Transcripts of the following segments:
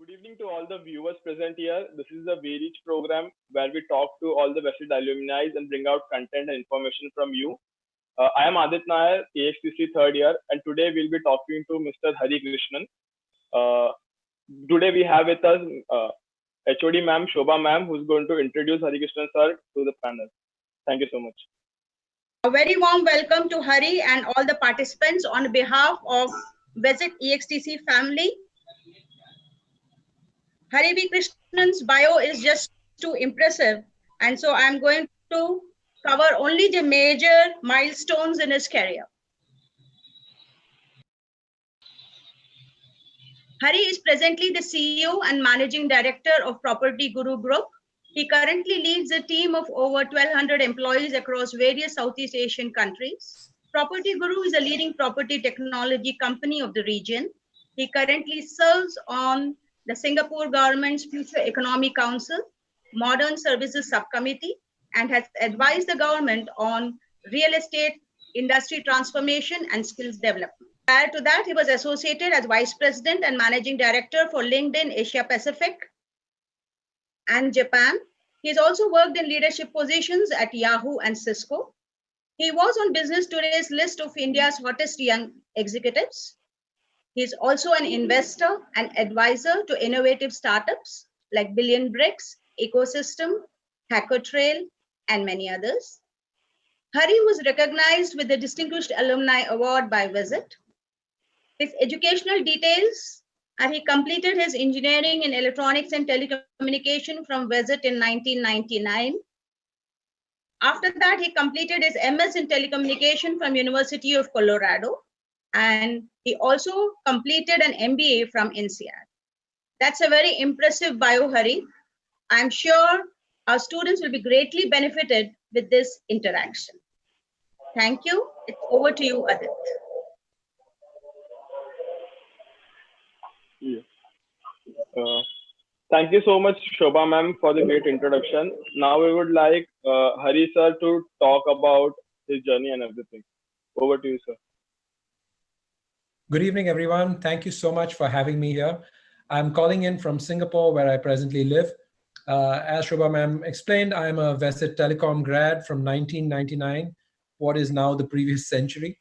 Good evening to all the viewers present here. This is a very rich program where we talk to all the vested alumni and bring out content and information from you. I am Adith Nair, EXTC third year, and today we'll be talking to Mr. Hari Krishnan. Today we have with us HOD ma'am, Shobha ma'am, who's going to introduce Hari Krishnan sir to the panel. Thank you so much. A very warm welcome to Hari and all the participants on behalf of Visit EXTC family. Hari V. Krishnan's bio is just too impressive, and so I'm going to cover only the major milestones in his career. Hari is presently the CEO and Managing Director of PropertyGuru Group. He currently leads a team of over 1,200 employees across various Southeast Asian countries. PropertyGuru is a leading property technology company of the region. He currently serves on the Singapore government's Future Economic Council, Modern Services Subcommittee, and has advised the government on real estate industry transformation and skills development. Prior to that, he was associated as Vice President and Managing Director for LinkedIn Asia Pacific and Japan. He has also worked in leadership positions at Yahoo and Cisco. He was on Business Today's list of India's hottest young executives. He is also an investor and advisor to innovative startups like Billion Bricks, Ecosystem, Hacker Trail, and many others. Hari was recognized with the Distinguished Alumni Award by Visit. His educational details are he completed his engineering in electronics and telecommunication from Visit in 1999. After that, he completed his MS in telecommunication from University of Colorado, and he also completed an MBA from INSEAD. That's a very impressive bio, Hari. I'm sure our students will be greatly benefited with this interaction. Thank you. It's over to you, Adith. Yes. Thank you so much, Shobha ma'am, for the great introduction. Now we would like Hari sir to talk about his journey and everything. Over to you, sir. Good evening, everyone. Thank you so much for having me here. I'm calling in from Singapore, where I presently live. As Shobha ma'am explained, I'm a Visit Telecom grad from 1999, what is now the previous century.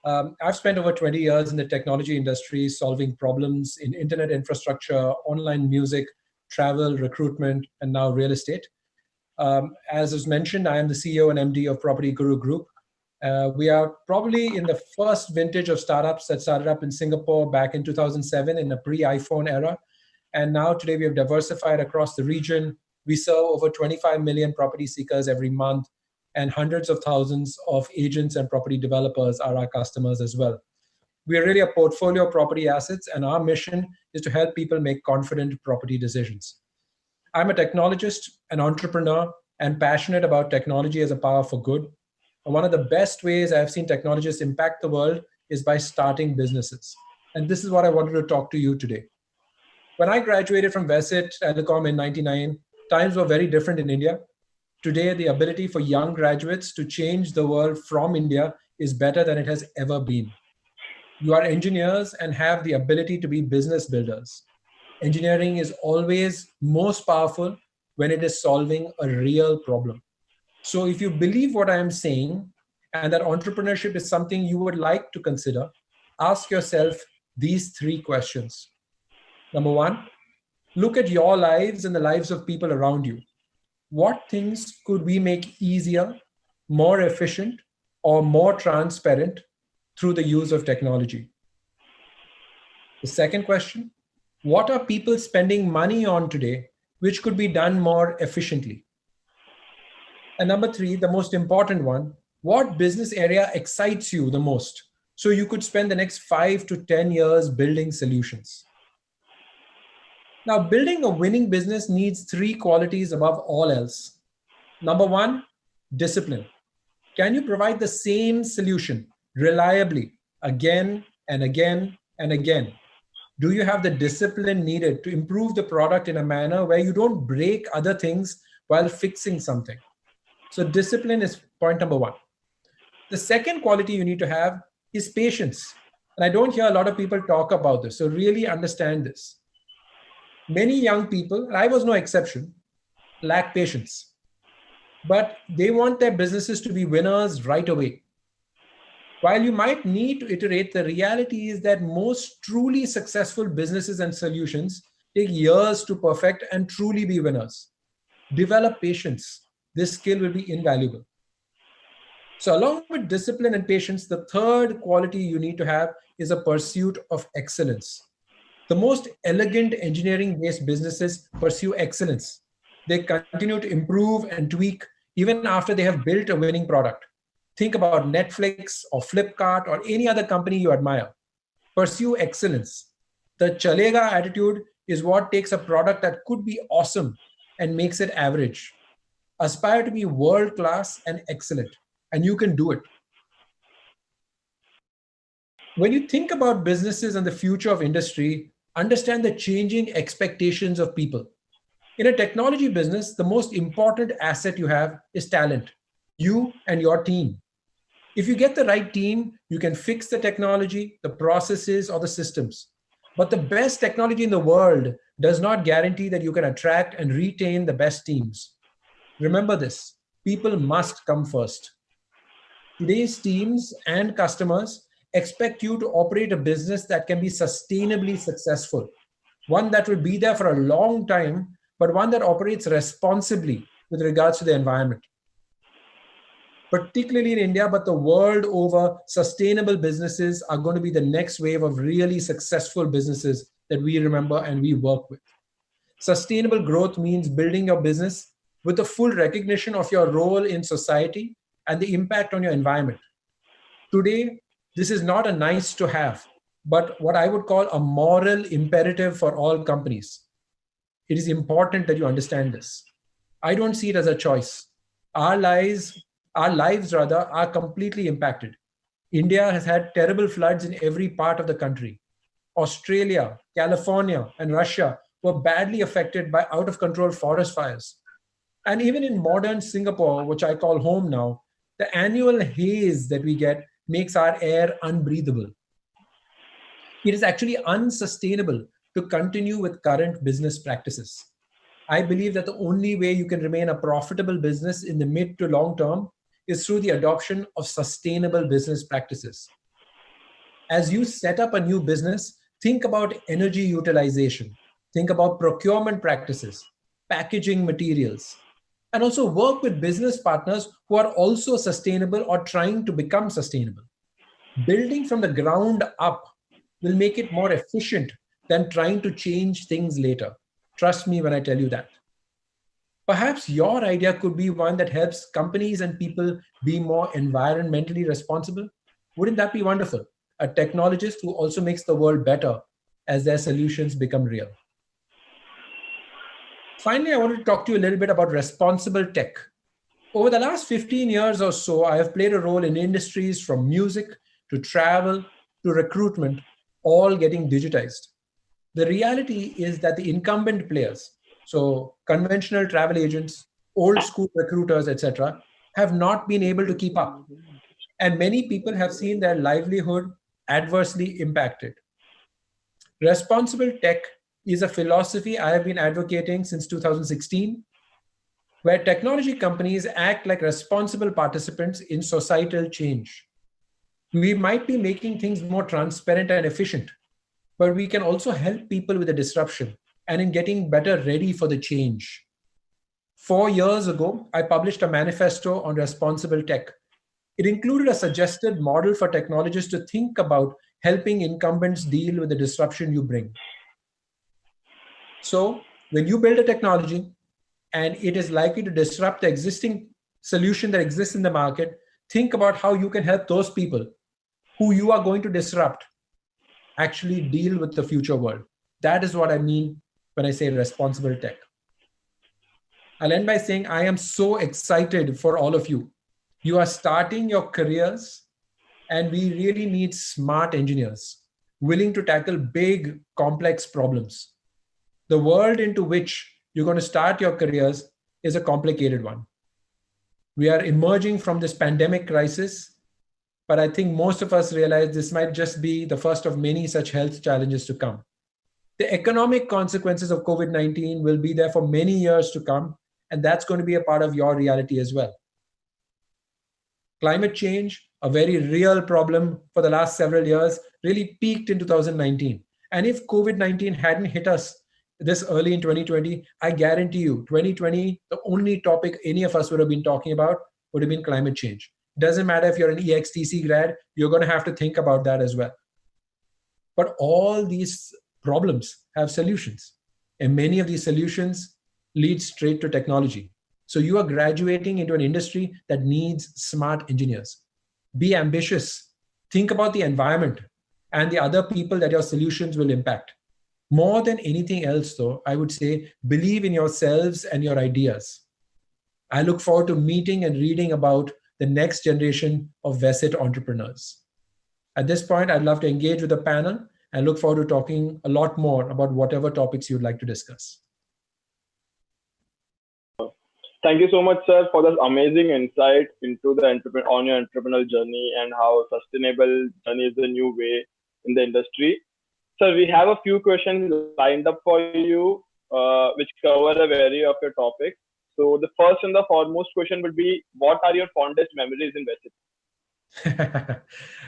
I've spent over 20 years in the technology industry, solving problems in internet infrastructure, online music, travel, recruitment, and now real estate. As was mentioned, I am the CEO and MD of PropertyGuru Group. We are probably in the first vintage of startups that started up in Singapore back in 2007 in a pre-iPhone era. And now today we have diversified across the region. We serve over 25 million property seekers every month, and hundreds of thousands of agents and property developers are our customers as well. We are really a portfolio of property assets, and our mission is to help people make confident property decisions. I'm a technologist, an entrepreneur, and passionate about technology as a power for good. And one of the best ways I've seen technologists impact the world is by starting businesses. And this is what I wanted to talk to you today. When I graduated from Visit Telecom in 99, times were very different in India. Today, the ability for young graduates to change the world from India is better than it has ever been. You are engineers and have the ability to be business builders. Engineering is always most powerful when it is solving a real problem. So if you believe what I am saying, and that entrepreneurship is something you would like to consider, ask yourself these three questions. Number one, look at your lives and the lives of people around you. What things could we make easier, more efficient, or more transparent through the use of technology? The second question, what are people spending money on today which could be done more efficiently? And number three, the most important one, what business area excites you the most so you could spend the next 5 to 10 years building solutions? Now, building a winning business needs three qualities above all else. Number one, discipline. Can you provide the same solution reliably again and again and again? Do you have the discipline needed to improve the product in a manner where you don't break other things while fixing something? So discipline is point number one. The second quality you need to have is patience. And I don't hear a lot of people talk about this, so really understand this. Many young people, and I was no exception, lack patience. But they want their businesses to be winners right away. While you might need to iterate, the reality is that most truly successful businesses and solutions take years to perfect and truly be winners. Develop patience. This skill will be invaluable. So along with discipline and patience, the third quality you need to have is a pursuit of excellence. The most elegant engineering-based businesses pursue excellence. They continue to improve and tweak even after they have built a winning product. Think about Netflix or Flipkart or any other company you admire. Pursue excellence. The Chalega attitude is what takes a product that could be awesome and makes it average. Aspire to be world-class and excellent, and you can do it. When you think about businesses and the future of industry, understand the changing expectations of people. In a technology business, the most important asset you have is talent, you and your team. If you get the right team, you can fix the technology, the processes, or the systems. But the best technology in the world does not guarantee that you can attract and retain the best teams. Remember this, people must come first. Today's teams and customers expect you to operate a business that can be sustainably successful, one that will be there for a long time, but one that operates responsibly with regards to the environment. Particularly in India, but the world over, sustainable businesses are going to be the next wave of really successful businesses that we remember and we work with. Sustainable growth means building your business with the full recognition of your role in society and the impact on your environment. Today, this is not a nice to have, but what I would call a moral imperative for all companies. It is important that you understand this. I don't see it as a choice. Our lives are completely impacted. India has had terrible floods in every part of the country. Australia, California, and Russia were badly affected by out-of-control forest fires. And even in modern Singapore, which I call home now, the annual haze that we get makes our air unbreathable. It is actually unsustainable to continue with current business practices. I believe that the only way you can remain a profitable business in the mid to long term is through the adoption of sustainable business practices. As you set up a new business, think about energy utilization, think about procurement practices, packaging materials, and also work with business partners who are also sustainable or trying to become sustainable. Building from the ground up will make it more efficient than trying to change things later. Trust me when I tell you that. Perhaps your idea could be one that helps companies and people be more environmentally responsible. Wouldn't that be wonderful? A technologist who also makes the world better as their solutions become real. Finally, I wanted to talk to you a little bit about responsible tech. Over the last 15 years or so, I have played a role in industries from music to travel to recruitment, all getting digitized. The reality is that the incumbent players, so conventional travel agents, old school recruiters, etc., have not been able to keep up. And many people have seen their livelihood adversely impacted. Responsible tech is a philosophy I have been advocating since 2016, where technology companies act like responsible participants in societal change. We might be making things more transparent and efficient, but we can also help people with the disruption and in getting better ready for the change. 4 years ago, I published a manifesto on responsible tech. It included a suggested model for technologists to think about helping incumbents deal with the disruption you bring. So when you build a technology and it is likely to disrupt the existing solution that exists in the market, think about how you can help those people who you are going to disrupt actually deal with the future world. That is what I mean when I say responsible tech. I'll end by saying I am so excited for all of you. You are starting your careers, and we really need smart engineers willing to tackle big, complex problems. The world into which you're going to start your careers is a complicated one. We are emerging from this pandemic crisis, but I think most of us realize this might just be the first of many such health challenges to come. The economic consequences of COVID-19 will be there for many years to come, and that's going to be a part of your reality as well. Climate change, a very real problem for the last several years, really peaked in 2019. And if COVID-19 hadn't hit us this early in 2020, I guarantee you, 2020, the only topic any of us would have been talking about would have been climate change. Doesn't matter if you're an EXTC grad, you're going to have to think about that as well. But all these problems have solutions. And many of these solutions lead straight to technology. So you are graduating into an industry that needs smart engineers. Be ambitious. Think about the environment and the other people that your solutions will impact. More than anything else, though, I would say, believe in yourselves and your ideas. I look forward to meeting and reading about the next generation of VESIT entrepreneurs. At this point, I'd love to engage with the panel and look forward to talking a lot more about whatever topics you'd like to discuss. Thank you so much, sir, for this amazing insight into the on your entrepreneurial journey and how sustainable journey is the new way in the industry. Sir, we have a few questions lined up for you, which cover a variety of your topics. So the first and the foremost question would be, what are your fondest memories in VESIT?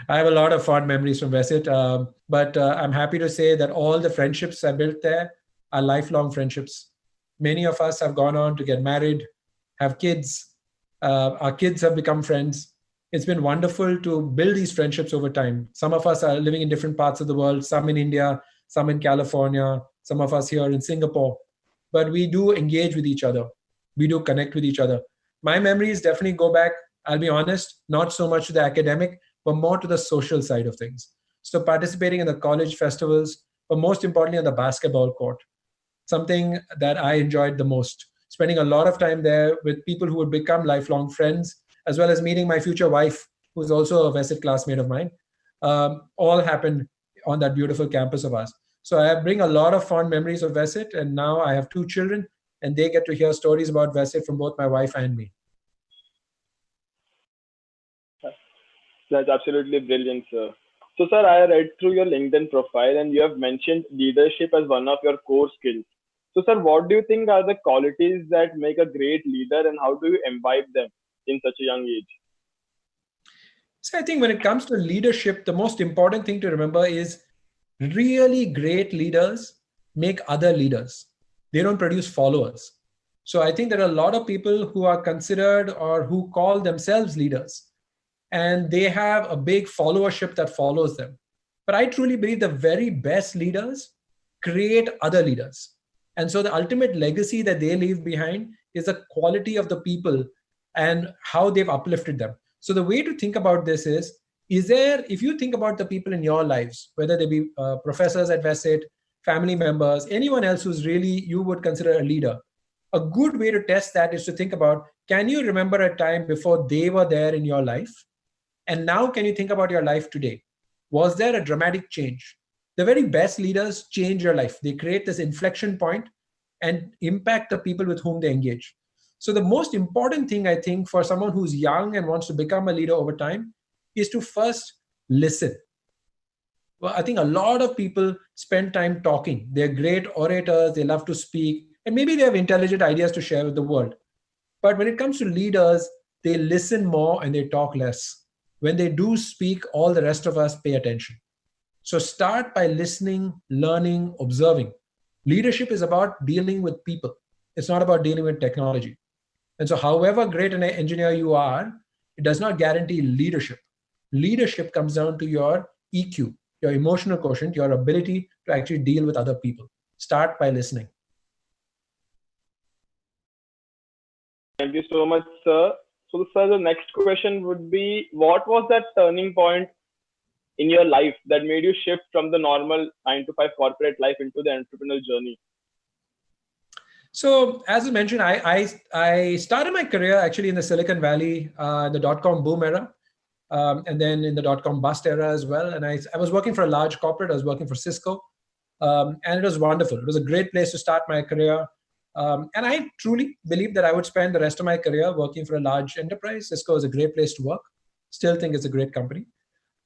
I have a lot of fond memories from VESIT, but I'm happy to say that all the friendships I built there are lifelong friendships. Many of us have gone on to get married, have kids. Our kids have become friends. It's been wonderful to build these friendships over time. Some of us are living in different parts of the world, some in India, some in California, some of us here in Singapore. But we do engage with each other. We do connect with each other. My memories definitely go back, I'll be honest, not so much to the academic, but more to the social side of things. So participating in the college festivals, but most importantly on the basketball court, something that I enjoyed the most. Spending a lot of time there with people who would become lifelong friends, as well as meeting my future wife, who's also a VESIT classmate of mine, all happened on that beautiful campus of ours. So I bring a lot of fond memories of VESIT, and now I have 2 children, and they get to hear stories about VESIT from both my wife and me. That's absolutely brilliant, sir. So, sir, I read through your LinkedIn profile, and you have mentioned leadership as one of your core skills. So, sir, what do you think are the qualities that make a great leader, and how do you imbibe them in such a young age? So I think when it comes to leadership, the most important thing to remember is really great leaders make other leaders. They don't produce followers. So I think there are a lot of people who are considered or who call themselves leaders, and they have a big followership that follows them. But I truly believe the very best leaders create other leaders. And so the ultimate legacy that they leave behind is the quality of the people and how they've uplifted them. So the way to think about this is there, if you think about the people in your lives, whether they be professors at VESIT, family members, anyone else who's really you would consider a leader, a good way to test that is to think about, can you remember a time before they were there in your life? And now can you think about your life today? Was there a dramatic change? The very best leaders change your life. They create this inflection point and impact the people with whom they engage. So the most important thing, I think, for someone who's young and wants to become a leader over time is to first listen. Well, I think a lot of people spend time talking. They're great orators, they love to speak, and maybe they have intelligent ideas to share with the world. But when it comes to leaders, they listen more and they talk less. When they do speak, all the rest of us pay attention. So start by listening, learning, observing. Leadership is about dealing with people. It's not about dealing with technology. And so however great an engineer you are, it does not guarantee leadership. Leadership comes down to your EQ, your emotional quotient, your ability to actually deal with other people. Start by listening. Thank you so much, sir. So, sir, the next question would be, what was that turning point in your life that made you shift from the normal 9-to-5 corporate life into the entrepreneurial journey? So as I mentioned, I started my career actually in the Silicon Valley, the dot-com boom era, and then in the dot-com bust era as well. And I was working for a large corporate. I was working for Cisco, and it was wonderful. It was a great place to start my career. And I truly believe that I would spend the rest of my career working for a large enterprise. Cisco is a great place to work. Still think it's a great company.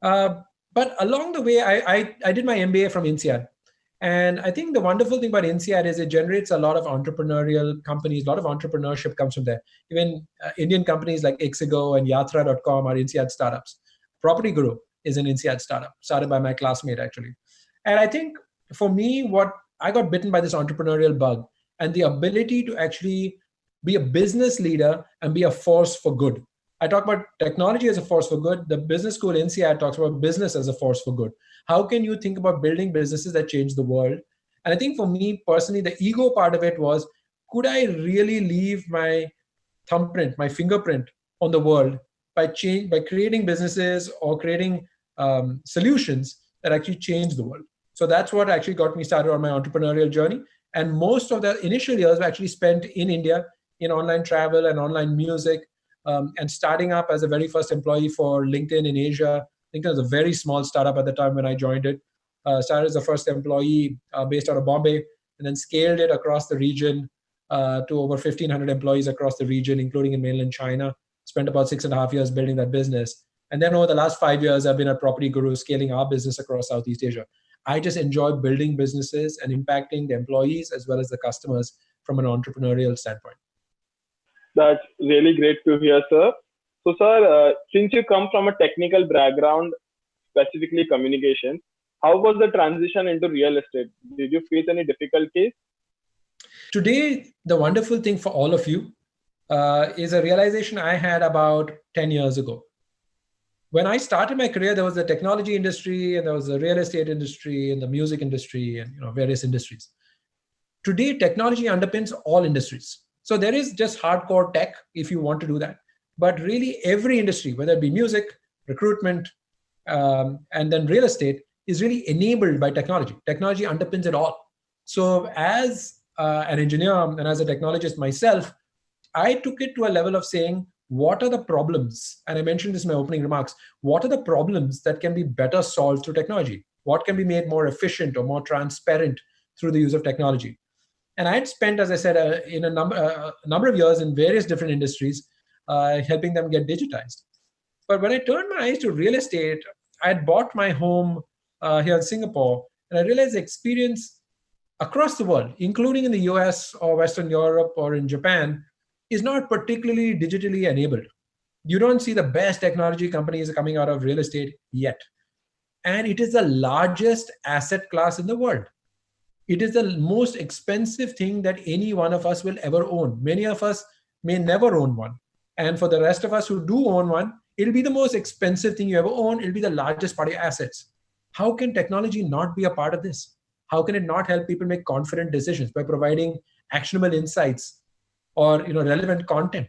But along the way, I did my MBA from INSEAD. And I think the wonderful thing about INSEAD is it generates a lot of entrepreneurial companies. A lot of entrepreneurship comes from there. Even Indian companies like Ixigo and Yatra.com are INSEAD startups. PropertyGuru is an INSEAD startup, started by my classmate, actually. And I think for me, what I got bitten by this entrepreneurial bug and the ability to actually be a business leader and be a force for good. I talk about technology as a force for good. The business school INSEAD talks about business as a force for good. How can you think about building businesses that change the world? And I think for me personally, the ego part of it was, could I really leave my thumbprint, my fingerprint on the world by creating businesses or creating solutions that actually change the world? So that's what actually got me started on my entrepreneurial journey. And most of the initial years were actually spent in India in online travel and online music, and starting up as a very first employee for LinkedIn in Asia. LinkedIn was a very small startup at the time when I joined it. Started as the first employee based out of Bombay, and then scaled it across the region to over 1,500 employees across the region, including in mainland China. Spent about 6.5 years building that business. And then over the last 5 years, I've been at PropertyGuru, scaling our business across Southeast Asia. I just enjoy building businesses and impacting the employees as well as the customers from an entrepreneurial standpoint. That's really great to hear, sir. So, sir, since you come from a technical background, specifically communication, how was the transition into real estate? Did you face any difficulties? Today, the wonderful thing for all of you is a realization I had about 10 years ago. When I started my career, there was the technology industry, and there was the real estate industry, and the music industry, and various industries. Today, technology underpins all industries. So there is just hardcore tech if you want to do that. But really, every industry, whether it be music, recruitment, and then real estate, is really enabled by technology. Technology underpins it all. So as an engineer and as a technologist myself, I took it to a level of saying, what are the problems? And I mentioned this in my opening remarks. What are the problems that can be better solved through technology? What can be made more efficient or more transparent through the use of technology? And I had spent, as I said, in a number of years in various different industries, helping them get digitized. But when I turned my eyes to real estate, I had bought my home here in Singapore, and I realized the experience across the world, including in the US or Western Europe or in Japan, is not particularly digitally enabled. You don't see the best technology companies coming out of real estate yet. And it is the largest asset class in the world. It is the most expensive thing that any one of us will ever own. Many of us may never own one. And for the rest of us who do own one, it'll be the most expensive thing you ever own. It'll be the largest part of your assets. How can technology not be a part of this? How can it not help people make confident decisions by providing actionable insights or relevant content?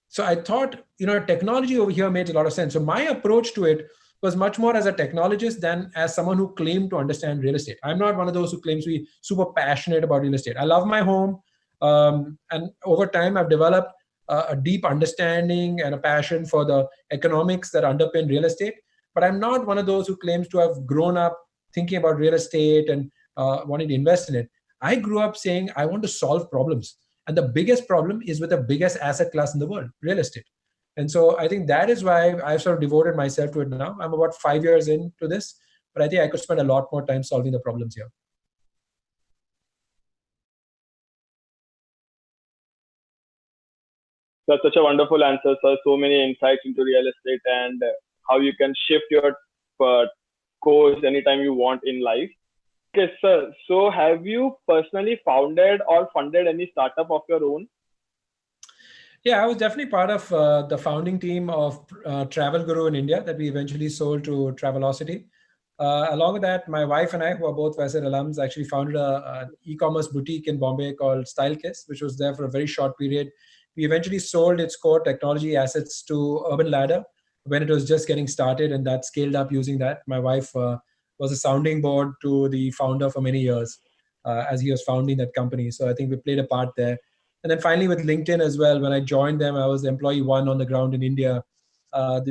So I thought, technology over here made a lot of sense. So my approach to it was much more as a technologist than as someone who claimed to understand real estate. I'm not one of those who claims to be super passionate about real estate. I love my home. And over time, I've developed a deep understanding and a passion for the economics that underpin real estate. But I'm not one of those who claims to have grown up thinking about real estate and wanting to invest in it. I grew up saying, I want to solve problems. And the biggest problem is with the biggest asset class in the world, real estate. And so I think that is why I've sort of devoted myself to it now. I'm about 5 years into this, but I think I could spend a lot more time solving the problems here. That's such a wonderful answer, sir. So many insights into real estate and how you can shift your course anytime you want in life. Okay, sir. So have you personally founded or funded any startup of your own? Yeah, I was definitely part of the founding team of Travel Guru in India that we eventually sold to Travelocity. Along with that, my wife and I, who are both Vested alums, actually founded an e-commerce boutique in Bombay called Style Kiss, which was there for a very short period. We eventually sold its core technology assets to Urban Ladder when it was just getting started, and that scaled up using that. My wife was a sounding board to the founder for many years as he was founding that company. So I think we played a part there. And then finally with LinkedIn as well, when I joined them, I was employee one on the ground in India.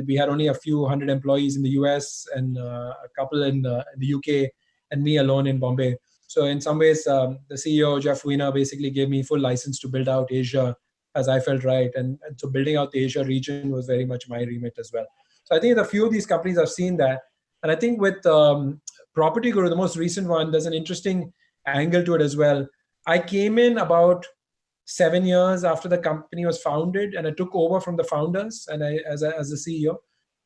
We had only a few hundred employees in the US and a couple in the UK and me alone in Bombay. So in some ways, the CEO, Jeff Weiner, basically gave me full license to build out Asia as I felt right. And so building out the Asia region was very much my remit as well. So I think a few of these companies have seen that. And I think with PropertyGuru, the most recent one, there's an interesting angle to it as well. I came in about 7 years after the company was founded, and I took over from the founders and as the CEO.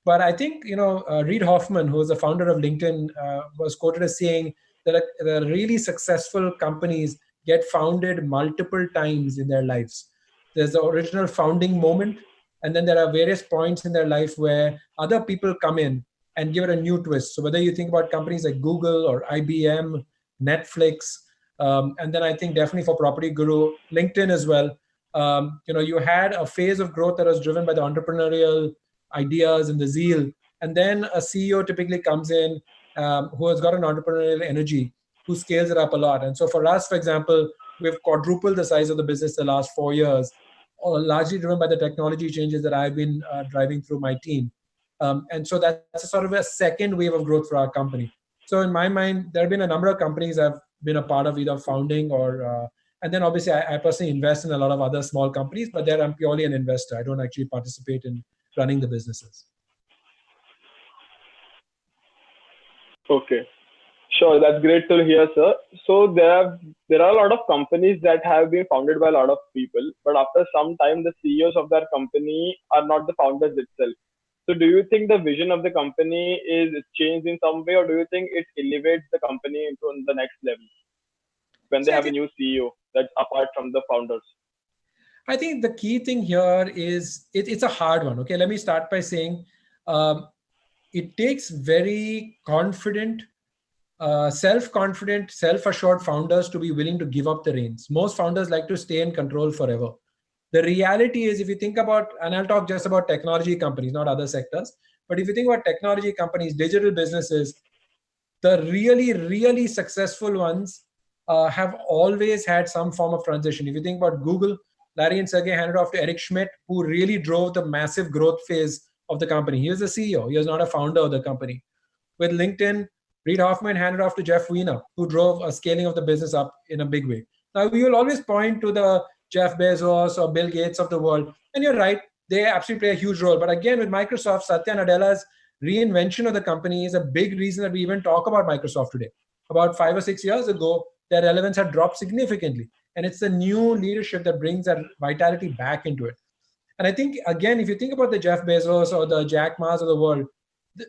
But I think, Reid Hoffman, who was the founder of LinkedIn, was quoted as saying that the really successful companies get founded multiple times in their lives. There's the original founding moment, and then there are various points in their life where other people come in and give it a new twist. So whether you think about companies like Google or IBM, Netflix, and then I think definitely for PropertyGuru, LinkedIn as well, you had a phase of growth that was driven by the entrepreneurial ideas and the zeal. And then a CEO typically comes in who has got an entrepreneurial energy, who scales it up a lot. And so for us, for example, we've quadrupled the size of the business the last 4 years, largely driven by the technology changes that I've been driving through my team. And so that's a sort of a second wave of growth for our company. So in my mind, there have been a number of companies I've been a part of either founding or, and then obviously I personally invest in a lot of other small companies, but there I'm purely an investor. I don't actually participate in running the businesses. Okay. Sure, that's great to hear, sir. So there are a lot of companies that have been founded by a lot of people, but after some time, the CEOs of their company are not the founders itself. So do you think the vision of the company is changed in some way, or do you think it elevates the company into the next level when they have a new CEO that's apart from the founders? I think the key thing here is it's a hard one. Okay, let me start by saying it takes very confident, self-confident, self-assured founders to be willing to give up the reins. Most founders like to stay in control forever. The reality is, if you think about, and I'll talk just about technology companies, not other sectors, but if you think about technology companies, digital businesses, the really, really successful ones have always had some form of transition. If you think about Google, Larry and Sergey handed off to Eric Schmidt, who really drove the massive growth phase of the company. He was the CEO. He was not a founder of the company. With LinkedIn, Reid Hoffman handed off to Jeff Weiner, who drove a scaling of the business up in a big way. Now, we will always point to the Jeff Bezos or Bill Gates of the world. And you're right, they absolutely play a huge role. But again, with Microsoft, Satya Nadella's reinvention of the company is a big reason that we even talk about Microsoft today. About 5 or 6 years ago, their relevance had dropped significantly. And it's the new leadership that brings that vitality back into it. And I think, again, if you think about the Jeff Bezos or the Jack Ma's of the world,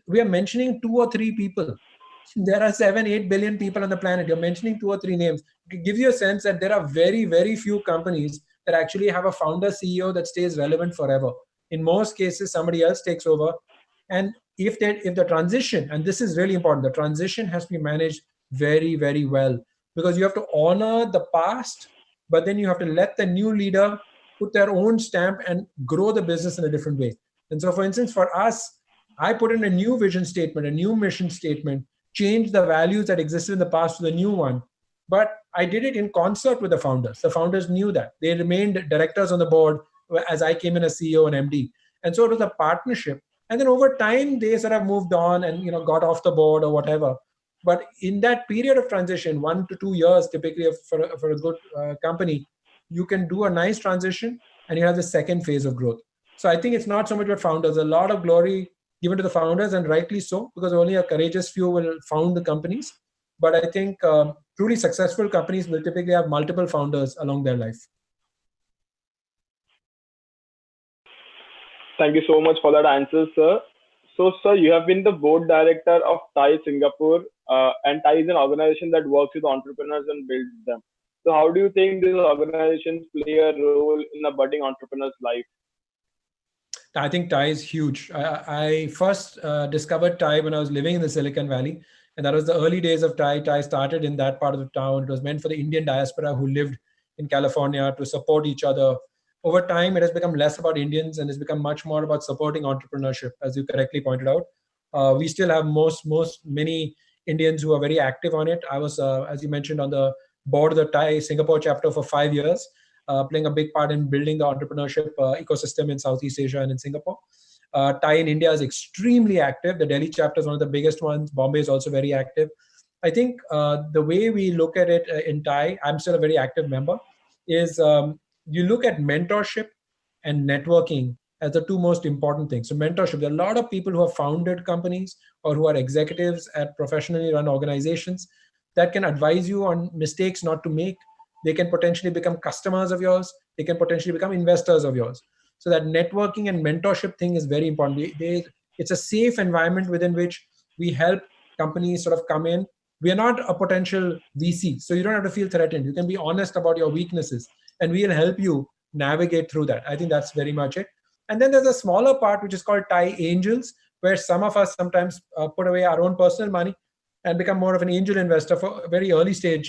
we are mentioning 2 or 3 people. There are 7-8 billion people on the planet. You're mentioning 2 or 3 names. It gives you a sense that there are very, very few companies that actually have a founder CEO that stays relevant forever. In most cases, somebody else takes over. And if the transition, and this is really important, the transition has to be managed very, very well, because you have to honor the past, but then you have to let the new leader put their own stamp and grow the business in a different way. And so, for instance, for us, I put in a new vision statement, a new mission statement, change the values that existed in the past to the new one. But I did it in concert with the founders. The founders knew that. They remained directors on the board as I came in as CEO and MD. And so it was a partnership. And then over time, they sort of moved on and got off the board or whatever. But in that period of transition, 1 to 2 years typically for a good company, you can do a nice transition and you have the second phase of growth. So I think it's not so much about founders. A lot of glory given to the founders, and rightly so, because only a courageous few will found the companies. But I think truly successful companies will typically have multiple founders along their life. Thank you so much for that answer, sir. So, sir, you have been the board director of TIE Singapore, and TIE is an organization that works with entrepreneurs and builds them. So how do you think these organizations play a role in a budding entrepreneur's life? I think TIE is huge. I first discovered TIE when I was living in the Silicon Valley, and that was the early days of TIE. TIE started in that part of the town. It was meant for the Indian diaspora who lived in California to support each other. Over time, it has become less about Indians and it's become much more about supporting entrepreneurship, as you correctly pointed out. We still have many Indians who are very active on it. I was, as you mentioned, on the board of the TIE Singapore chapter for 5 years. Playing a big part in building the entrepreneurship ecosystem in Southeast Asia and in Singapore. TIE in India is extremely active. The Delhi chapter is one of the biggest ones. Bombay is also very active. I think the way we look at it in TIE, I'm still a very active member, is you look at mentorship and networking as the two most important things. So mentorship, there are a lot of people who have founded companies or who are executives at professionally run organizations that can advise you on mistakes not to make. They can potentially become customers of yours. They can potentially become investors of yours. So that networking and mentorship thing is very important. It's a safe environment within which we help companies sort of come in. We are not a potential VC, so you don't have to feel threatened. You can be honest about your weaknesses, and we will help you navigate through that. I think that's very much it. And then there's a smaller part, which is called Thai Angels, where some of us sometimes put away our own personal money and become more of an angel investor for very early stage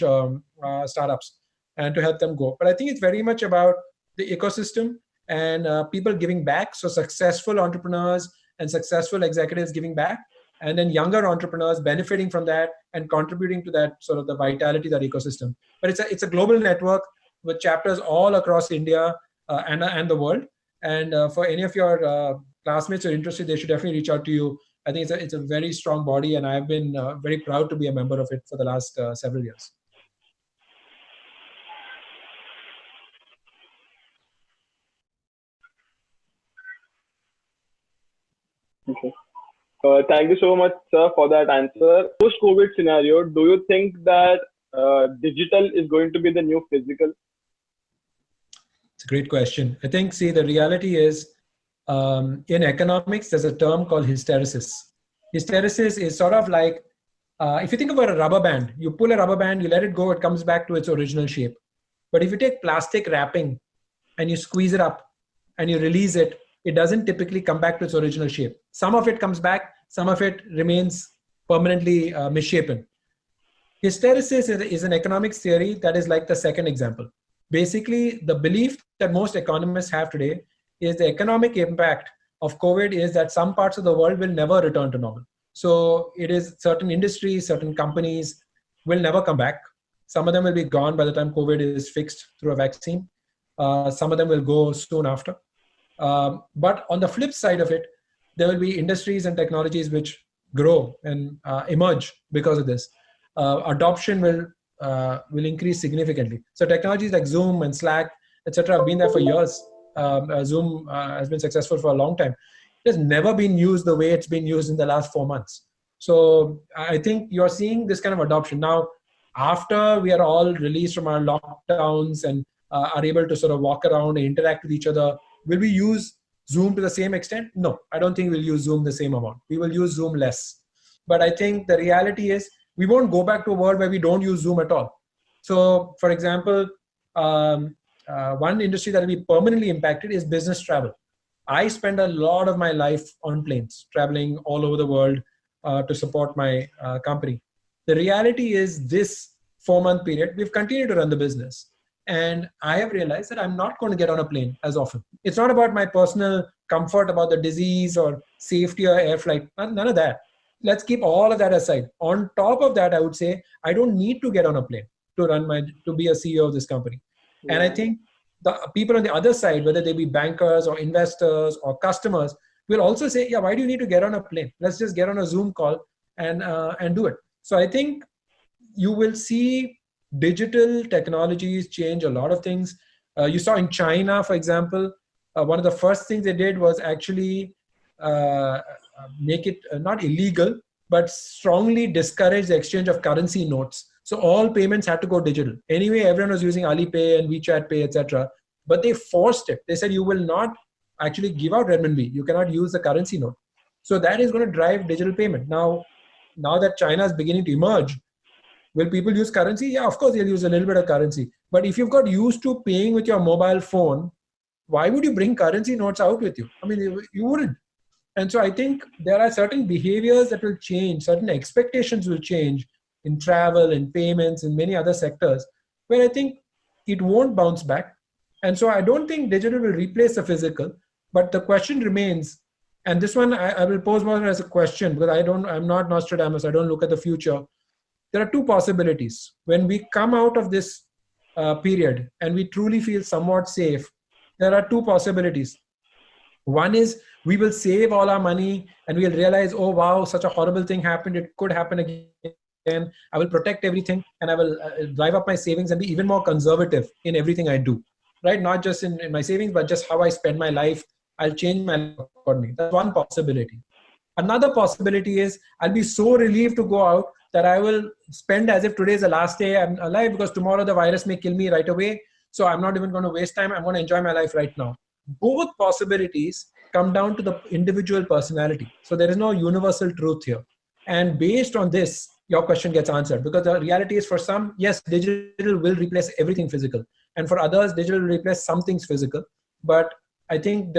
startups and to help them go. But I think it's very much about the ecosystem and people giving back. So successful entrepreneurs and successful executives giving back, and then younger entrepreneurs benefiting from that and contributing to that sort of the vitality of that ecosystem. But it's a global network with chapters all across India and the world. And for any of your classmates who are interested, they should definitely reach out to you. I think it's a very strong body, and I've been very proud to be a member of it for the last several years. Okay. Thank you so much, sir, for that answer. Post-COVID scenario, do you think that digital is going to be the new physical? It's a great question. I think, see, the reality is in economics, there's a term called hysteresis. Hysteresis is sort of like, if you think about a rubber band, you pull a rubber band, you let it go, it comes back to its original shape. But if you take plastic wrapping and you squeeze it up and you release it, it doesn't typically come back to its original shape. Some of it comes back, some of it remains permanently misshapen. Hysteresis is an economics theory that is like the second example. Basically, the belief that most economists have today is the economic impact of COVID is that some parts of the world will never return to normal. So it is certain industries, certain companies will never come back. Some of them will be gone by the time COVID is fixed through a vaccine. Some of them will go soon after. But on the flip side of it, there will be industries and technologies which grow and emerge because of this. Adoption will increase significantly. So technologies like Zoom and Slack, etc., have been there for years. Zoom has been successful for a long time. It has never been used the way it's been used in the last 4 months. So I think you're seeing this kind of adoption. Now, after we are all released from our lockdowns and are able to sort of walk around and interact with each other, will we use Zoom to the same extent? No, I don't think we'll use Zoom the same amount. We will use Zoom less. But I think the reality is we won't go back to a world where we don't use Zoom at all. So, for example, one industry that will be permanently impacted is business travel. I spend a lot of my life on planes, traveling all over the world to support my company. The reality is this 4-month period, we've continued to run the business. And I have realized that I'm not going to get on a plane as often. It's not about my personal comfort about the disease or safety or air flight, none of that. Let's keep all of that aside. On top of that, I would say I don't need to get on a plane to be a CEO of this company. Yeah. And I think the people on the other side, whether they be bankers or investors or customers, will also say, yeah, why do you need to get on a plane? Let's just get on a Zoom call and do it. So I think you will see digital technologies change a lot of things. You saw in China, for example, one of the first things they did was actually make it not illegal, but strongly discourage the exchange of currency notes. So all payments had to go digital. Anyway, everyone was using Alipay and WeChat Pay, etc. But they forced it. They said you will not actually give out renminbi. You cannot use the currency note. So that is going to drive digital payment. Now that China is beginning to emerge, will people use currency? Yeah, of course they'll use a little bit of currency. But if you've got used to paying with your mobile phone, why would you bring currency notes out with you? I mean, you wouldn't. And so I think there are certain behaviors that will change, certain expectations will change in travel, in payments, in many other sectors, where I think it won't bounce back. And so I don't think digital will replace the physical, but the question remains, and this one I will pose more as a question because I'm not Nostradamus, I don't look at the future. There are two possibilities. When we come out of this period and we truly feel somewhat safe, there are two possibilities. One is we will save all our money and we'll realize, oh, wow, such a horrible thing happened. It could happen again. I will protect everything and I will drive up my savings and be even more conservative in everything I do, right? Not just in my savings, but just how I spend my life. I'll change my life accordingly. That's one possibility. Another possibility is I'll be so relieved to go out that I will spend as if today is the last day I'm alive, because tomorrow the virus may kill me right away. So I'm not even going to waste time. I'm going to enjoy my life right now. Both possibilities come down to the individual personality. So there is no universal truth here. And based on this, your question gets answered, because the reality is, for some, yes, digital will replace everything physical. And for others, digital will replace some things physical. But I think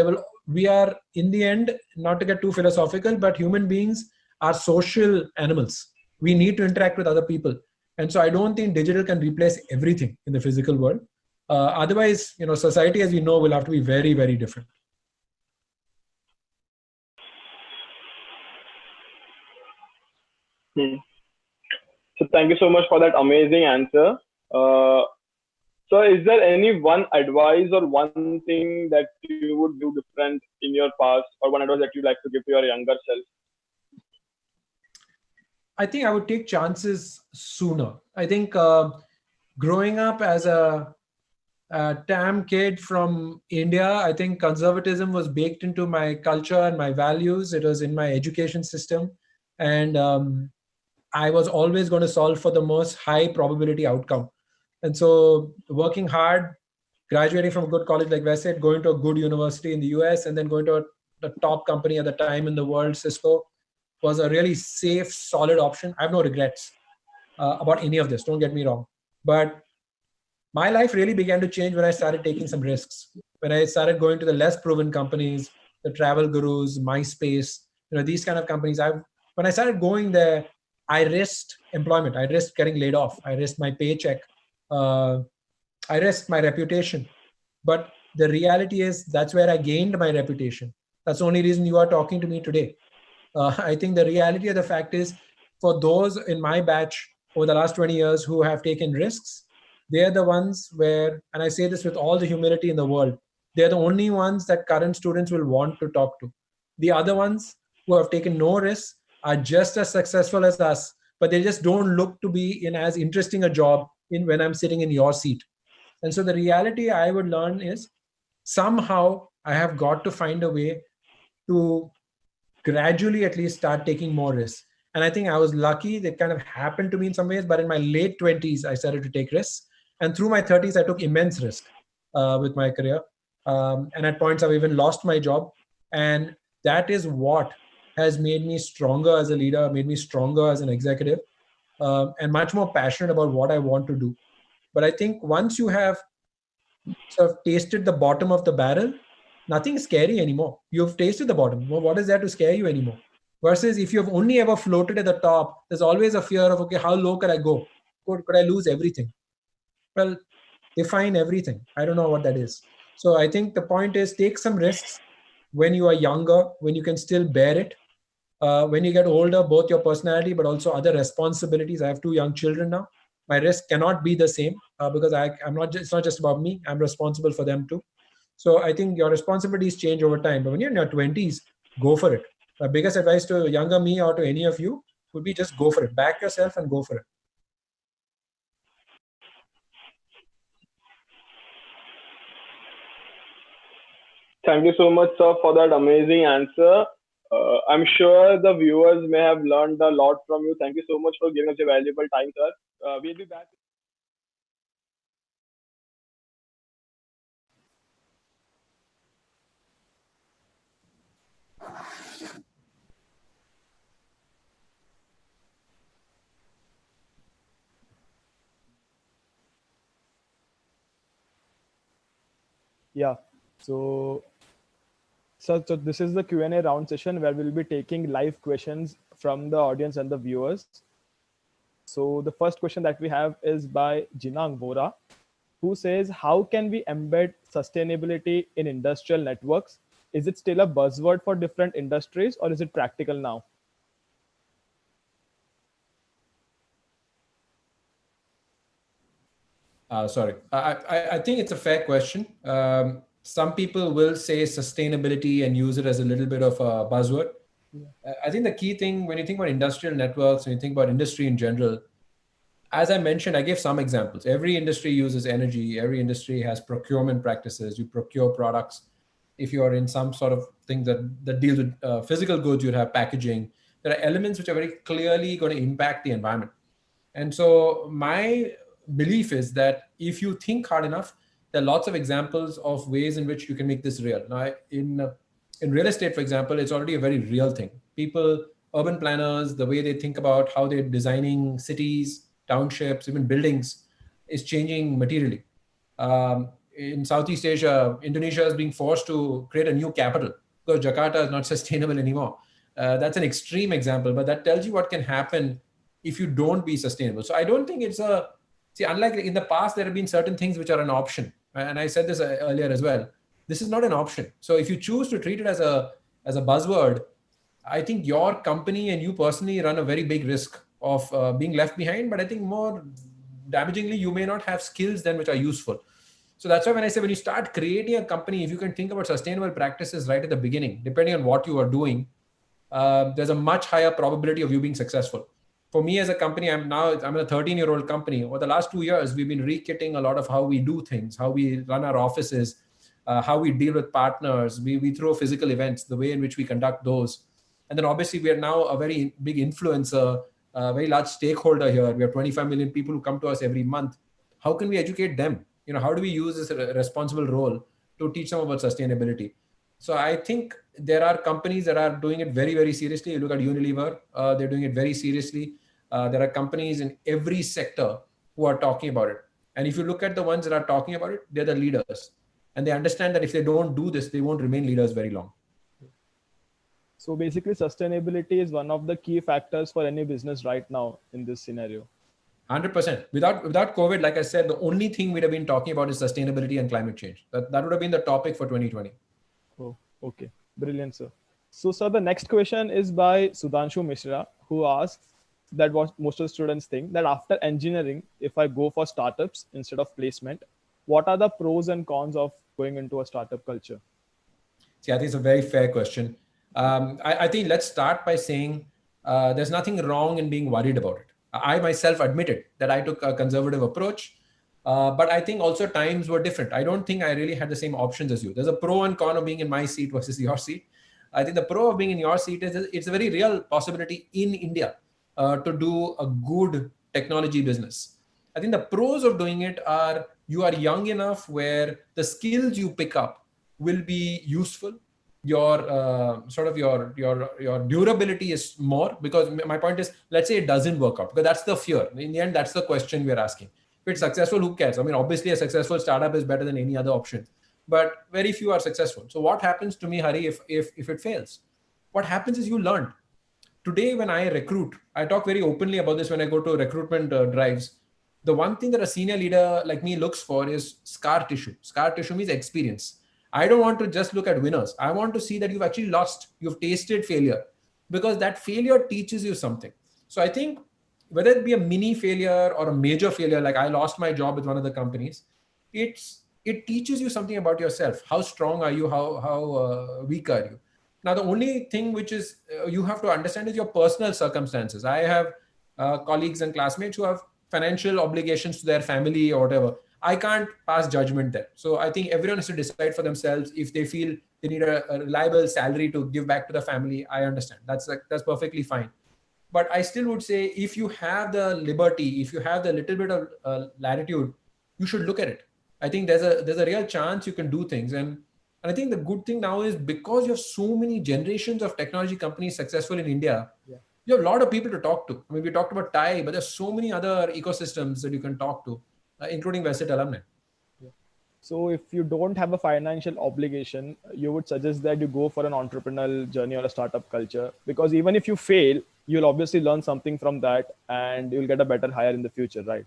we are, in the end, not to get too philosophical, but human beings are social animals. We need to interact with other people. And so I don't think digital can replace everything in the physical world. Otherwise, society as we know will have to be very, very different. So thank you so much for that amazing answer. So is there any one advice or one thing that you would do different in your past, or one advice that you'd like to give to your younger self? I think I would take chances sooner. I think growing up as a TAM kid from India, I think conservatism was baked into my culture and my values. It was in my education system. And I was always going to solve for the most high probability outcome. And so working hard, graduating from a good college like Westside, going to a good university in the US, and then going to the top company at the time in the world, Cisco, was a really safe, solid option. I have no regrets about any of this. Don't get me wrong. But my life really began to change when I started taking some risks. When I started going to the less proven companies, the travel gurus, MySpace, these kind of companies. When I started going there, I risked employment. I risked getting laid off. I risked my paycheck. I risked my reputation. But the reality is that's where I gained my reputation. That's the only reason you are talking to me today. I think the reality of the fact is, for those in my batch over the last 20 years who have taken risks, they're the ones where, and I say this with all the humility in the world, they're the only ones that current students will want to talk to. The other ones who have taken no risks are just as successful as us, but they just don't look to be in as interesting a job when I'm sitting in your seat. And so the reality I would learn is, somehow I have got to find a way to gradually at least start taking more risks. And I think I was lucky. That kind of happened to me in some ways, but in my late 20s, I started to take risks. And through my 30s, I took immense risk with my career. And at points, I've even lost my job. And that is what has made me stronger as a leader, made me stronger as an executive, and much more passionate about what I want to do. But I think once you have sort of tasted the bottom of the barrel, nothing's scary anymore. You've tasted the bottom. Well, what is there to scare you anymore? Versus if you've only ever floated at the top, there's always a fear of, okay, how low could I go? Could I lose everything? Well, define everything. I don't know what that is. So I think the point is, take some risks when you are younger, when you can still bear it. When you get older, both your personality, but also other responsibilities. I have 2 young children now. My risk cannot be the same because I'm not. It's not just about me. I'm responsible for them too. So I think your responsibilities change over time. But when you're in your 20s, go for it. My biggest advice to younger me or to any of you would be, just go for it. Back yourself and go for it. Thank you so much, sir, for that amazing answer. I'm sure the viewers may have learned a lot from you. Thank you so much for giving us your valuable time, sir. We'll be back. Yeah. So this is the Q&A round session where we'll be taking live questions from the audience and the viewers. So the first question that we have is by Jinang Vora, who says, how can we embed sustainability in industrial networks? Is it still a buzzword for different industries, or is it practical now? Sorry. I think it's a fair question. Some people will say sustainability and use it as a little bit of a buzzword. Yeah. I think the key thing when you think about industrial networks, when you think about industry in general, as I mentioned, I gave some examples. Every industry uses energy. Every industry has procurement practices. You procure products. If you're in some sort of thing that deals with physical goods, you'd have packaging. There are elements which are very clearly going to impact the environment. And so my belief is that if you think hard enough, there are lots of examples of ways in which you can make this real. Now, in real estate, for example, it's already a very real thing. People, urban planners, the way they think about how they're designing cities, townships, even buildings is changing materially. In Southeast Asia, Indonesia is being forced to create a new capital because Jakarta is not sustainable anymore. That's an extreme example, but that tells you what can happen if you don't be sustainable. So I don't think it's unlike in the past, there have been certain things which are an option. And I said this earlier as well. This is not an option. So if you choose to treat it as a buzzword, I think your company and you personally run a very big risk of being left behind. But I think more damagingly, you may not have skills then which are useful. So that's why when I say when you start creating a company, if you can think about sustainable practices right at the beginning, depending on what you are doing, there's a much higher probability of you being successful. For me as a company, I'm a 13-year-old company. Over the last 2 years, we've been rekitting a lot of how we do things, how we run our offices, how we deal with partners. We throw physical events, the way in which we conduct those. And then obviously we are now a very big influencer, a very large stakeholder here. We have 25 million people who come to us every month. How can we educate them? How do we use this responsible role to teach them about sustainability? So I think there are companies that are doing it very, very seriously. You look at Unilever, they're doing it very seriously. There are companies in every sector who are talking about it. And if you look at the ones that are talking about it, they're the leaders. And they understand that if they don't do this, they won't remain leaders very long. So basically, sustainability is one of the key factors for any business right now in this scenario. 100%. Without COVID, like I said, the only thing we'd have been talking about is sustainability and climate change. That would have been the topic for 2020. Oh, okay. Brilliant, sir. So, sir, the next question is by Sudhanshu Mishra, who asks that what most of the students think, that after engineering, if I go for startups instead of placement, what are the pros and cons of going into a startup culture? See, I think it's a very fair question. I think let's start by saying there's nothing wrong in being worried about it. I myself admitted that I took a conservative approach, but I think also times were different. I don't think I really had the same options as you. There's a pro and con of being in my seat versus your seat. I think the pro of being in your seat is it's a very real possibility in India to do a good technology business. I think the pros of doing it are you are young enough where the skills you pick up will be useful. Your durability is more, because my point is, let's say it doesn't work out, because that's the fear. In the end, that's the question we're asking. If it's successful, who cares? I mean, obviously a successful startup is better than any other option, but very few are successful. So what happens to me, Hari, if it fails? What happens is you learn. Today, when I recruit, I talk very openly about this when I go to recruitment drives. The one thing that a senior leader like me looks for is scar tissue. Scar tissue means experience. I don't want to just look at winners. I want to see that you've actually lost, you've tasted failure, because that failure teaches you something. So I think whether it be a mini failure or a major failure, like I lost my job with one of the companies, it teaches you something about yourself. How strong are you? How weak are you? Now, the only thing which is you have to understand is your personal circumstances. I have colleagues and classmates who have financial obligations to their family or whatever. I can't pass judgment there. So I think everyone has to decide for themselves. If they feel they need a reliable salary to give back to the family, I understand. That's perfectly fine. But I still would say, if you have the liberty, if you have the little bit of latitude, you should look at it. I think there's a real chance you can do things. And I think the good thing now is, because you have so many generations of technology companies successful in India, you have a lot of people to talk to. I mean, we talked about TIE, but there's so many other ecosystems that you can talk to, including Vested Alumni. So if you don't have a financial obligation, you would suggest that you go for an entrepreneurial journey or a startup culture, because even if you fail, you'll obviously learn something from that and you'll get a better hire in the future, right?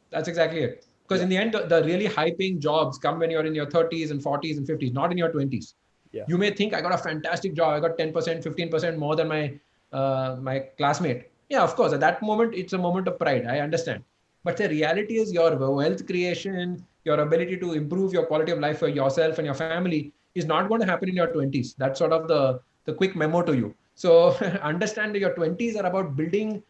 That's exactly it. Because in the end, the really high-paying jobs come when you're in your 30s and 40s and 50s, not in your 20s. You may think, I got a fantastic job. I got 10%, 15% more than my classmate. Yeah, of course. At that moment, it's a moment of pride. I understand. But the reality is, your wealth creation, your ability to improve your quality of life for yourself and your family is not going to happen in your 20s. That's sort of the quick memo to you. So understand that your 20s are about building.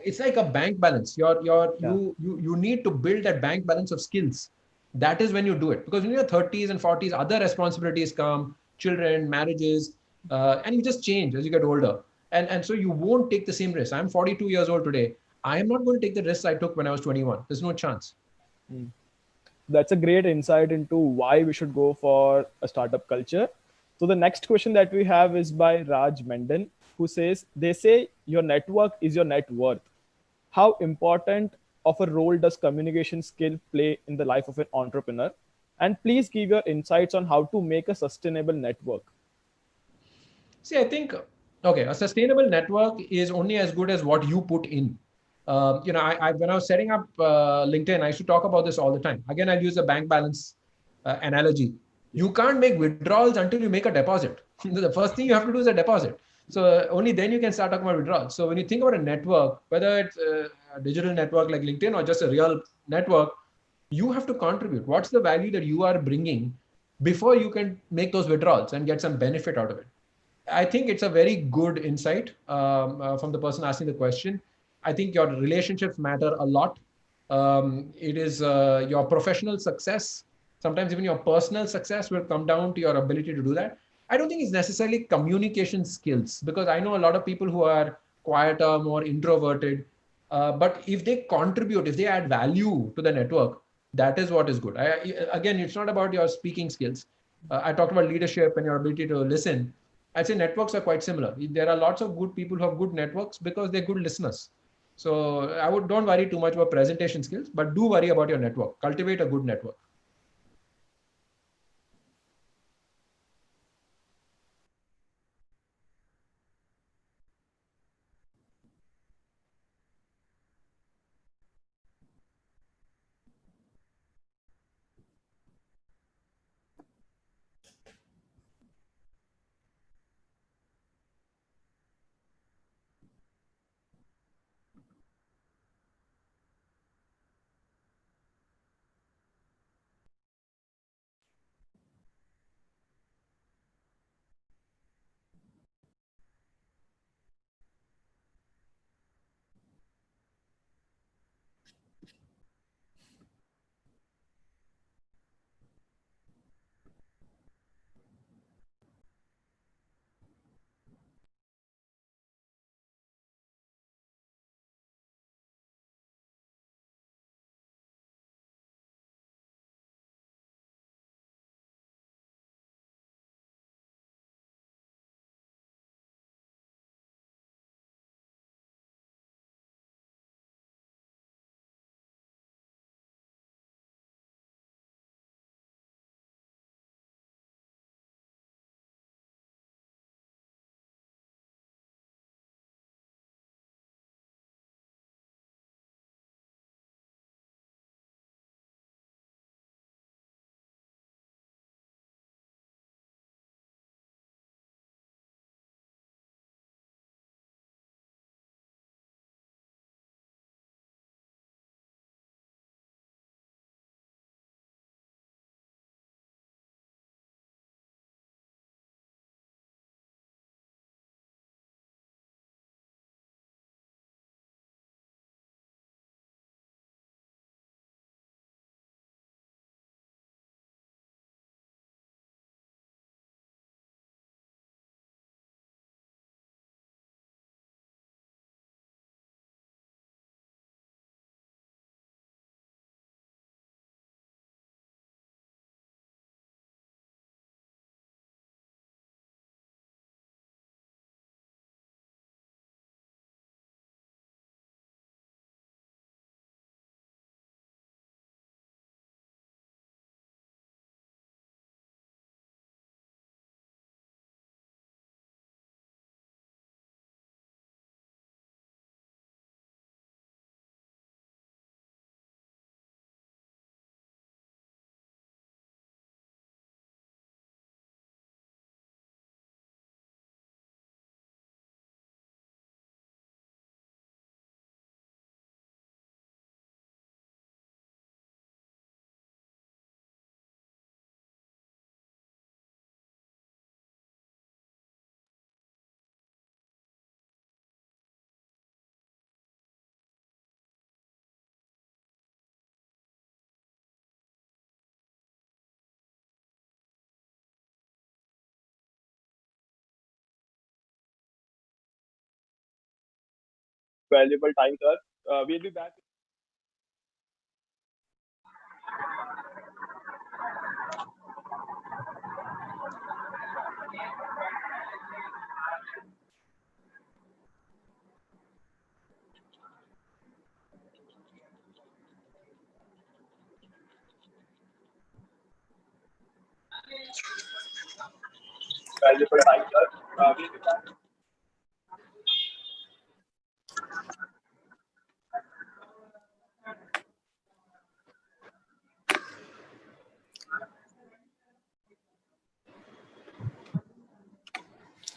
It's like a bank balance. You need to build that bank balance of skills. That is when you do it. Because in your 30s and 40s, other responsibilities come. children, marriages, and you just change as you get older. And so you won't take the same risk. I'm 42 years old today. I am not going to take the risks I took when I was 21. There's no chance. That's a great insight into why we should go for a startup culture. So the next question that we have is by Raj Menden, who says, they say your network is your net worth. How important of a role does communication skill play in the life of an entrepreneur? And please give your insights on how to make a sustainable network. See, I think, okay, a sustainable network is only as good as what you put in. When I was setting up LinkedIn, I used to talk about this all the time. Again, I'll use the bank balance analogy. You can't make withdrawals until you make a deposit. The first thing you have to do is a deposit. So only then you can start talking about withdrawals. So when you think about a network, whether it's a digital network like LinkedIn or just a real network, you have to contribute. What's the value that you are bringing before you can make those withdrawals and get some benefit out of it? I think it's a very good insight from the person asking the question. I think your relationships matter a lot. It is your professional success. Sometimes even your personal success will come down to your ability to do that. I don't think it's necessarily communication skills, because I know a lot of people who are quieter, more introverted. But if they contribute, if they add value to the network, that is what is good. Again, it's not about your speaking skills. I talked about leadership and your ability to listen. I'd say networks are quite similar. There are lots of good people who have good networks because they're good listeners. So don't worry too much about presentation skills, but do worry about your network. Cultivate a good network. valuable time, sir. We'll be back. Valuable time, sir. We'll be back.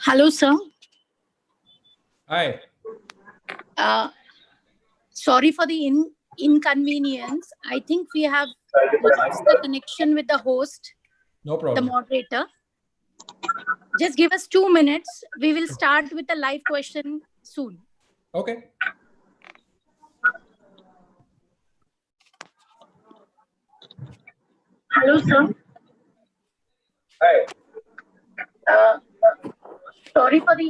Hello, sir. Hi. Sorry for the inconvenience. I think we have lost the connection with the host, No problem. the moderator. Just give us 2 minutes. We will start with the live question soon. Okay. Hello, sir. Hi. Sorry for the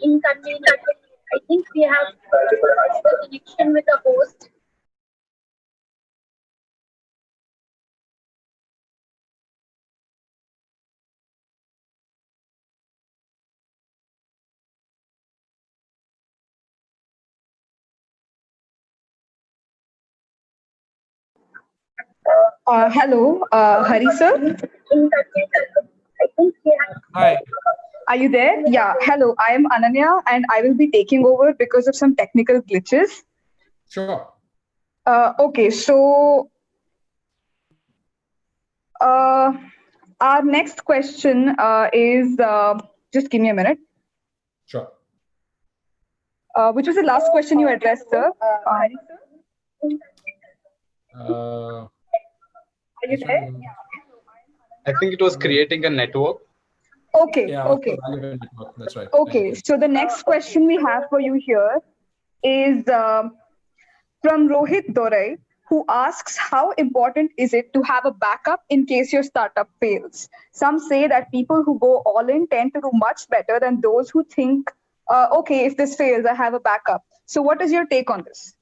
inconvenience. I think we have lost the connection with the host. Hello, Hari sir. Hi. Are you there? Yeah. Hello, I am Ananya and I will be taking over because of some technical glitches. Sure. Okay, so our next question is, just give me a minute. Sure. Which was the last question you addressed, sir? Hari sir? Uh, Are you there? I think it was creating a network. Okay, yeah, okay. relevant network, that's right. Okay, so the next question we have for you here is from Rohit Dorai, who asks, how important is it to have a backup in case your startup fails? Some say that people who go all in tend to do much better than those who think, okay, if this fails, I have a backup. So what is your take on this?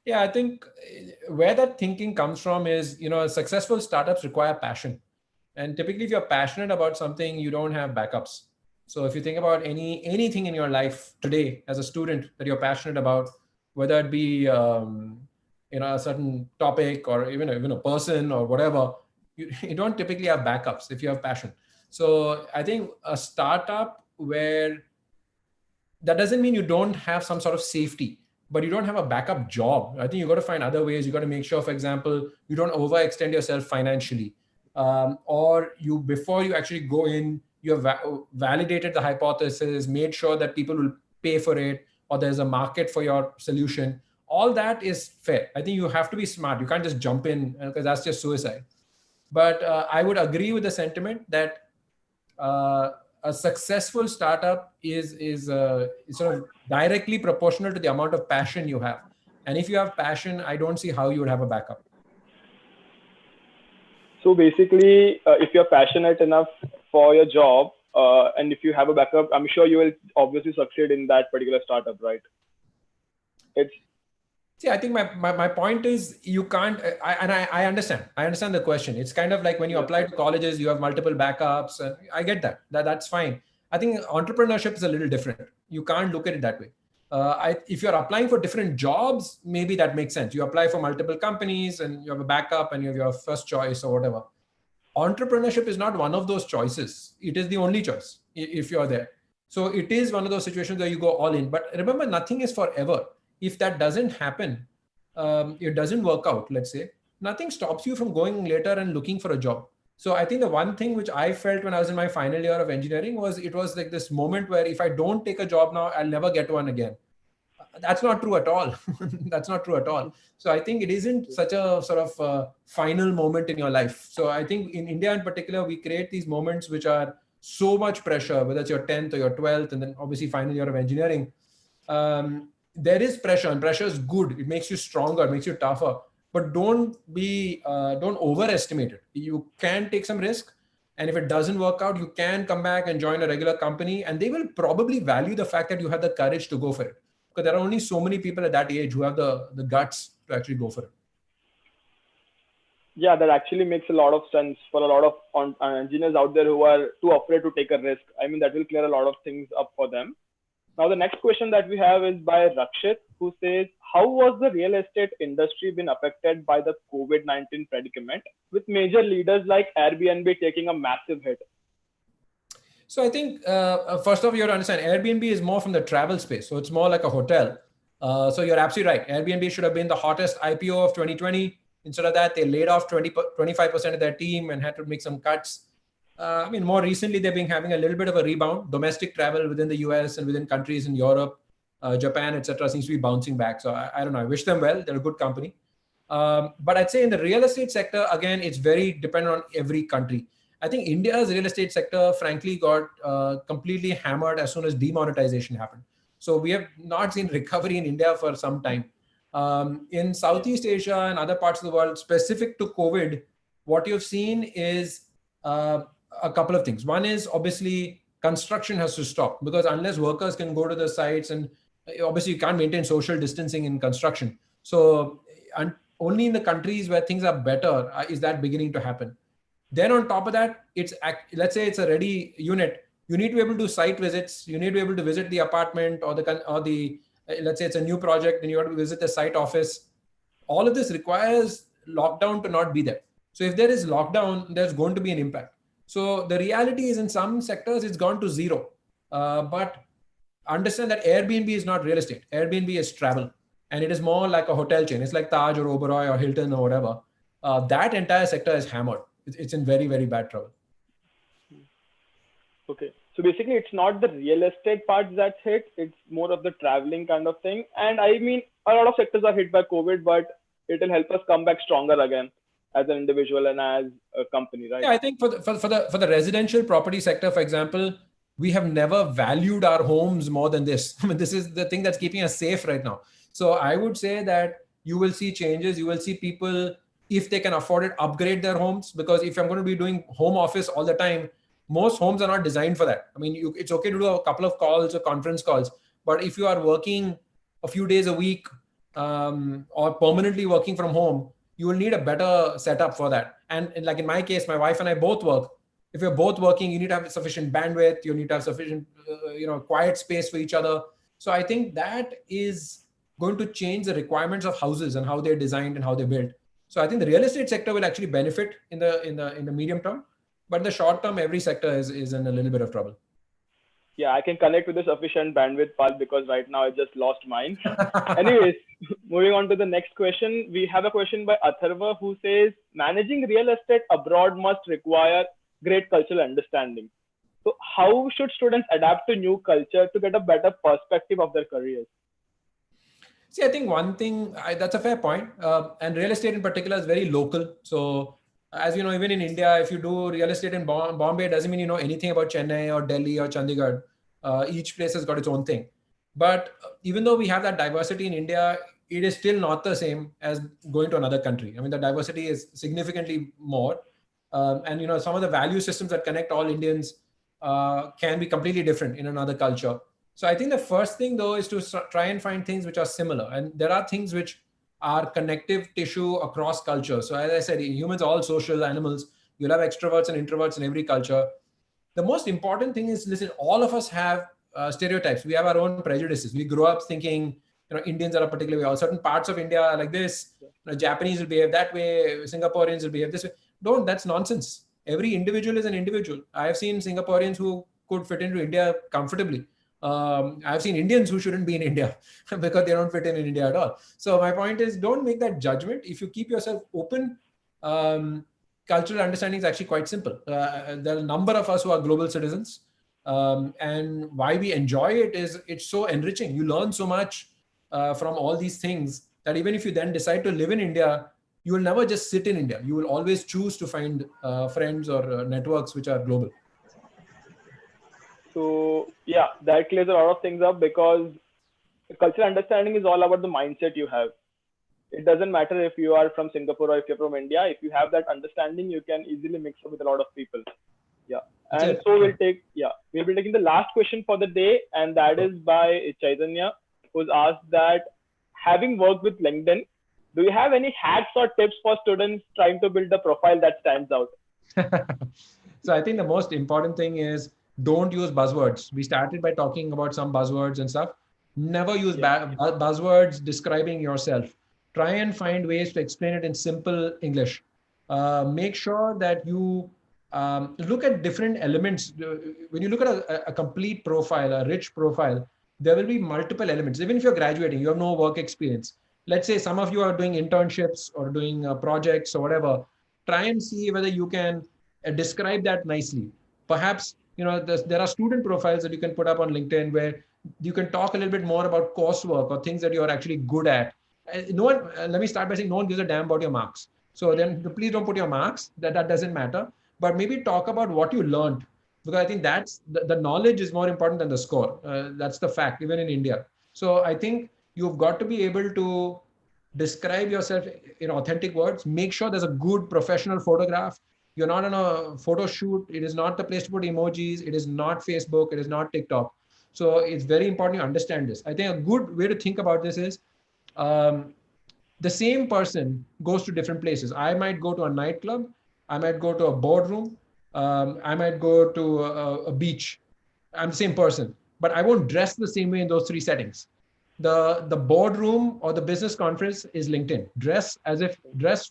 Yeah, I think where that thinking comes from is, successful startups require passion. And typically, if you're passionate about something, you don't have backups. So if you think about anything in your life today as a student that you're passionate about, whether it be a certain topic or even a person or whatever, you don't typically have backups if you have passion. So I think a startup where that doesn't mean you don't have some sort of safety, but you don't have a backup job. I think you got to find other ways. You got to make sure, for example, you don't overextend yourself financially. Or before you actually go in, you have validated the hypothesis, made sure that people will pay for it, or there's a market for your solution. All that is fair. I think you have to be smart. You can't just jump in because that's just suicide. But I would agree with the sentiment that a successful startup is sort of directly proportional to the amount of passion you have. And if you have passion, I don't see how you would have a backup. So basically, if you're passionate enough for your job, and if you have a backup, I'm sure you will obviously succeed in that particular startup, right? See, I think my point is you can't, I understand. I understand the question. It's kind of like when you apply to colleges, you have multiple backups. And I get that. That's fine. I think entrepreneurship is a little different. You can't look at it that way. If you're applying for different jobs, maybe that makes sense. You apply for multiple companies and you have a backup and you have your first choice or whatever. Entrepreneurship is not one of those choices. It is the only choice if you're there. So it is one of those situations where you go all in. But remember, nothing is forever. If that doesn't happen, it doesn't work out, let's say, nothing stops you from going later and looking for a job. So I think the one thing which I felt when I was in my final year of engineering was it was like this moment where if I don't take a job now, I'll never get one again. That's not true at all. That's not true at all. So I think it isn't such a sort of final moment in your life. So I think in India in particular, we create these moments which are so much pressure, whether it's your 10th or your 12th, and then obviously final year of engineering. There is pressure, and pressure is good. It makes you stronger, it makes you tougher. But don't overestimate it. You can take some risk, and if it doesn't work out, you can come back and join a regular company, and they will probably value the fact that you had the courage to go for it. because there are only so many people at that age who have the guts to actually go for it. Yeah, that actually makes a lot of sense for a lot of engineers out there who are too afraid to take a risk. I mean, that will clear a lot of things up for them. Now, the next question that we have is by Rakshit, who says, how was the real estate industry been affected by the COVID-19 predicament, with major leaders like Airbnb taking a massive hit? So I think, first off, you have to understand, Airbnb is more from the travel space. So it's more like a hotel. So you're absolutely right. Airbnb should have been the hottest IPO of 2020. Instead of that, they laid off 25% of their team and had to make some cuts. I mean, more recently, they've been having a little bit of a rebound. Domestic travel within the US and within countries in Europe, Japan, etc., seems to be bouncing back. So I don't know. I wish them well. They're a good company. But I'd say in the real estate sector, again, it's very dependent on every country. I think India's real estate sector, frankly, got completely hammered as soon as demonetization happened. So we have not seen recovery in India for some time. In Southeast Asia and other parts of the world, specific to COVID, what you've seen is a couple of things. One is obviously construction has to stop, because unless workers can go to the sites, and obviously you can't maintain social distancing in construction. So only in the countries where things are better is that beginning to happen. Then on top of that, let's say it's a ready unit. You need to be able to do site visits. You need to be able to visit the apartment or the let's say it's a new project and you have to visit the site office. All of this requires lockdown to not be there. So if there is lockdown, there's going to be an impact. So the reality is in some sectors, it's gone to zero. But understand that Airbnb is not real estate. Airbnb is travel. And it is more like a hotel chain. It's like Taj or Oberoi or Hilton or whatever. That entire sector is hammered. It's in very, very bad trouble. Okay. So basically, it's not the real estate part that's hit. It's more of the traveling kind of thing. And I mean, a lot of sectors are hit by COVID, but it will help us come back stronger again as an individual and as a company, right? Yeah, I think for the residential property sector, for example, we have never valued our homes more than this. I mean, this is the thing that's keeping us safe right now. So I would say that you will see changes. You will see people, if they can afford it, upgrade their homes. Because if I'm going to be doing home office all the time, most homes are not designed for that. I mean, it's okay to do a couple of calls or conference calls. But if you are working a few days a week or permanently working from home, you will need a better setup for that. And like in my case, my wife and I both work. If you're both working, you need to have sufficient bandwidth. You need to have sufficient, quiet space for each other. So I think that is going to change the requirements of houses and how they're designed and how they're built. So I think the real estate sector will actually benefit in the medium term, but in the short term, every sector is in a little bit of trouble. Yeah, I can connect with the sufficient bandwidth part because right now I just lost mine. Anyways, moving on to the next question. We have a question by Atharva who says, managing real estate abroad must require great cultural understanding. So how should students adapt to new culture to get a better perspective of their careers? See, I think one thing, that's a fair point. And real estate in particular is very local. So as you know, even in India, if you do real estate in Bombay, it doesn't mean you know anything about Chennai or Delhi or Chandigarh. Each place has got its own thing. But even though we have that diversity in India, it is still not the same as going to another country. I mean, the diversity is significantly more. And some of the value systems that connect all Indians can be completely different in another culture. So I think the first thing, though, is to try and find things which are similar. And there are things which are connective tissue across culture. So as I said, humans are all social animals. You'll have extroverts and introverts in every culture. The most important thing is, listen, all of us have stereotypes. We have our own prejudices. We grow up thinking, Indians are a particular way, or certain parts of India are like this. Japanese will behave that way. Singaporeans will behave this way. That's nonsense. Every individual is an individual. I have seen Singaporeans who could fit into India comfortably. I've seen Indians who shouldn't be in India because they don't fit in India at all. So my point is, don't make that judgment. If you keep yourself open, cultural understanding is actually quite simple. There are a number of us who are global citizens. And why we enjoy it is it's so enriching. You learn so much from all these things that even if you then decide to live in India, you will never just sit in India. You will always choose to find friends or networks which are global. So yeah, that clears a lot of things up because cultural understanding is all about the mindset you have. It doesn't matter if you are from Singapore or if you're from India. If you have that understanding, you can easily mix up with a lot of people. Yeah. And so we'll be taking the last question for the day, and that is by Chaitanya, who's asked that, having worked with LinkedIn, do you have any hacks or tips for students trying to build a profile that stands out? So I think the most important thing is don't use buzzwords. We started by talking about some buzzwords and stuff. Never use buzzwords describing yourself. Try and find ways to explain it in simple English. Make sure that you look at different elements. When you look at a complete profile, a rich profile, there will be multiple elements. Even if you're graduating, you have no work experience. Let's say some of you are doing internships or doing projects or whatever. Try and see whether you can describe that nicely. Perhaps, there are student profiles that you can put up on LinkedIn where you can talk a little bit more about coursework or things that you're actually good at. Let me start by saying no one gives a damn about your marks. So then please don't put your marks, that doesn't matter. But maybe talk about what you learned, because I think that's the knowledge is more important than the score. That's the fact, even in India. So I think you've got to be able to describe yourself in authentic words. Make sure there's a good professional photograph. You're not on a photo shoot. It is not the place to put emojis. It is not Facebook. It is not TikTok. So it's very important you understand this. I think a good way to think about this is the same person goes to different places. I might go to a nightclub. I might go to a boardroom. I might go to a beach. I'm the same person, but I won't dress the same way in those three settings. The boardroom or the business conference is LinkedIn. Dress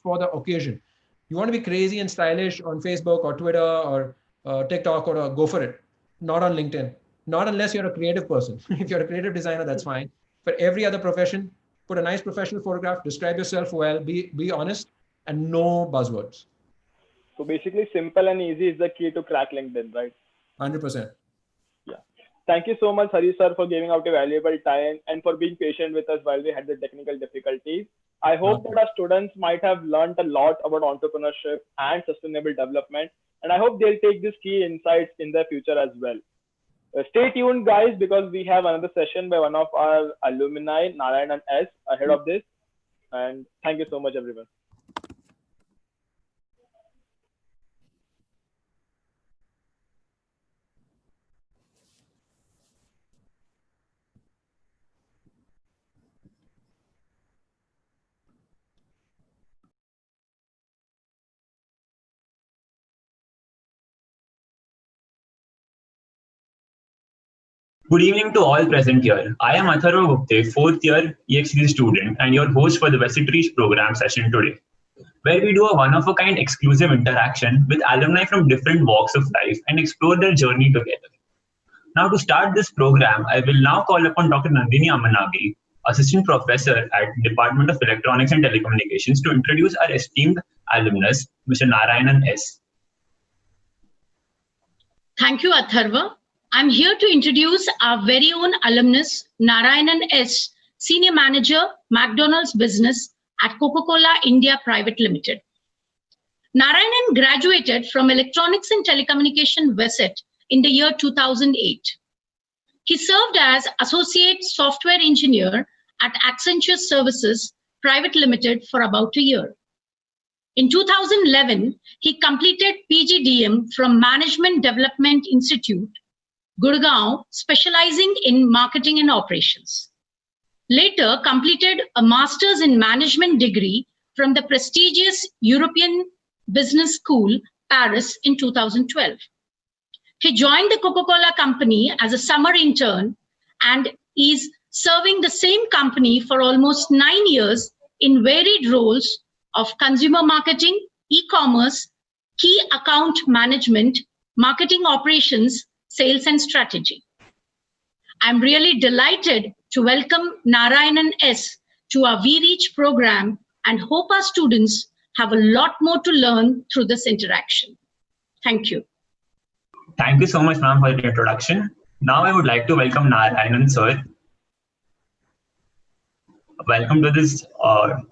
for the occasion. You want to be crazy and stylish on Facebook or Twitter or TikTok or go for it. Not on LinkedIn. Not unless you're a creative person. If you're a creative designer, that's fine. For every other profession, put a nice professional photograph, describe yourself well, be honest, and no buzzwords. So basically, simple and easy is the key to crack LinkedIn, right? 100%. Yeah. Thank you so much, Hari sir, for giving out a valuable time and for being patient with us while we had the technical difficulties. I hope that our students might have learned a lot about entrepreneurship and sustainable development, and I hope they'll take these key insights in their future as well. Stay tuned, guys, because we have another session by one of our alumni, Narayanan S, ahead of this. And thank you so much, everyone. Good evening to all present here. I am Atharva Gupte, fourth year EXTC student and your host for the Vested Reach program session today, where we do a one-of-a-kind exclusive interaction with alumni from different walks of life and explore their journey together. Now, to start this program, I will now call upon Dr. Nandini Amanagi, Assistant Professor at Department of Electronics and Telecommunications, to introduce our esteemed alumnus, Mr. Narayanan S. Thank you, Atharva. I'm here to introduce our very own alumnus, Narayanan S, Senior Manager, McDonald's Business at Coca-Cola India Private Limited. Narayanan graduated from Electronics and Telecommunication VESET in the year 2008. He served as Associate Software Engineer at Accenture Services Private Limited for about a year. In 2011, he completed PGDM from Management Development Institute, Gurgaon, specializing in marketing and operations. Later, completed a master's in management degree from the prestigious European Business School, Paris, in 2012. He joined the Coca-Cola company as a summer intern and is serving the same company for almost 9 years in varied roles of consumer marketing, e-commerce, key account management, marketing operations, sales and strategy. I'm really delighted to welcome Narayanan S to our VReach program and hope our students have a lot more to learn through this interaction. Thank you. Thank you so much, ma'am, for the introduction. Now I would like to welcome Narayanan sir. Welcome to this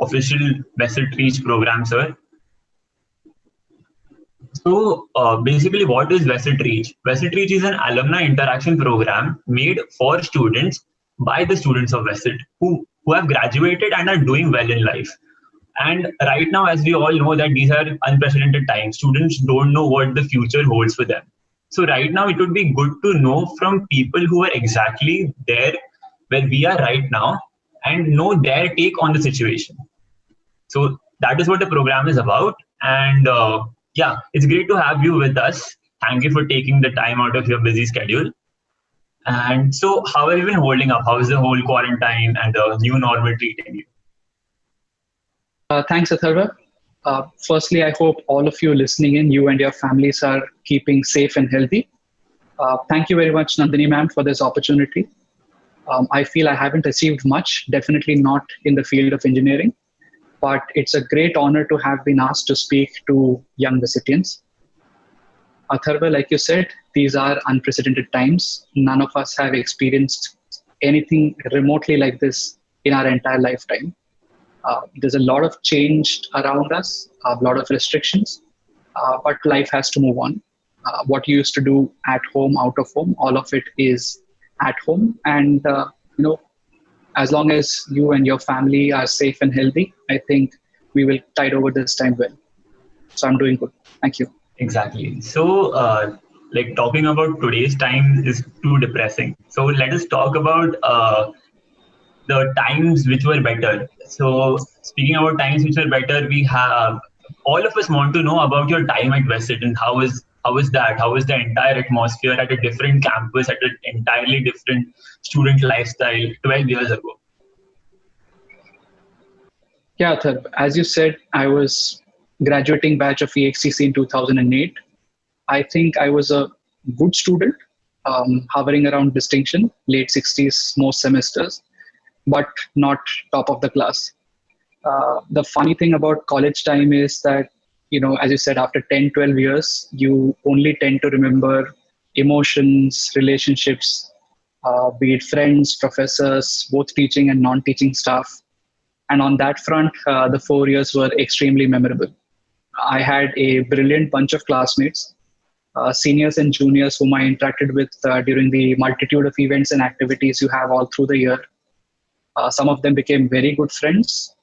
official Vested Reach program, sir. So basically, what is Vested Reach? Vested Reach is an alumni interaction program made for students by the students of Vested who have graduated and are doing well in life. And right now, as we all know, that these are unprecedented times. Students don't know what the future holds for them. So right now, it would be good to know from people who are exactly there where we are right now and know their take on the situation. So that is what the program is about. And yeah, it's great to have you with us. Thank you for taking the time out of your busy schedule. And so how have you been holding up? How is the whole quarantine and the new normal treating you? Thanks, Atharva. Firstly, I hope all of you listening in, you and your families are keeping safe and healthy. Thank you very much, Nandini ma'am, for this opportunity. I feel I haven't achieved much, definitely not in the field of engineering, but it's a great honor to have been asked to speak to young recipients. Atharva, like you said, these are unprecedented times. None of us have experienced anything remotely like this in our entire lifetime. There's a lot of change around us, a lot of restrictions, but life has to move on. What you used to do at home, out of home, all of it is at home. And, as long as you and your family are safe and healthy, I think we will tide over this time well. So I'm doing good. Thank you. Exactly. So, like talking about today's time is too depressing. So let us talk about the times which were better. So speaking about times which were better, we have all of us want to know about your time at Vested and how is that? How is the entire atmosphere at a different campus, at an entirely different student lifestyle 12 years ago? Yeah, Atharv, as you said, I was graduating batch of EXTC in 2008. I think I was a good student, hovering around distinction, late 60s most semesters, but not top of the class. The funny thing about college time is that, as you said, after 10, 12 years, you only tend to remember emotions, relationships, be it friends, professors, both teaching and non-teaching staff. And on that front, the 4 years were extremely memorable. I had a brilliant bunch of classmates, seniors and juniors whom I interacted with during the multitude of events and activities you have all through the year. Some of them became very good friends.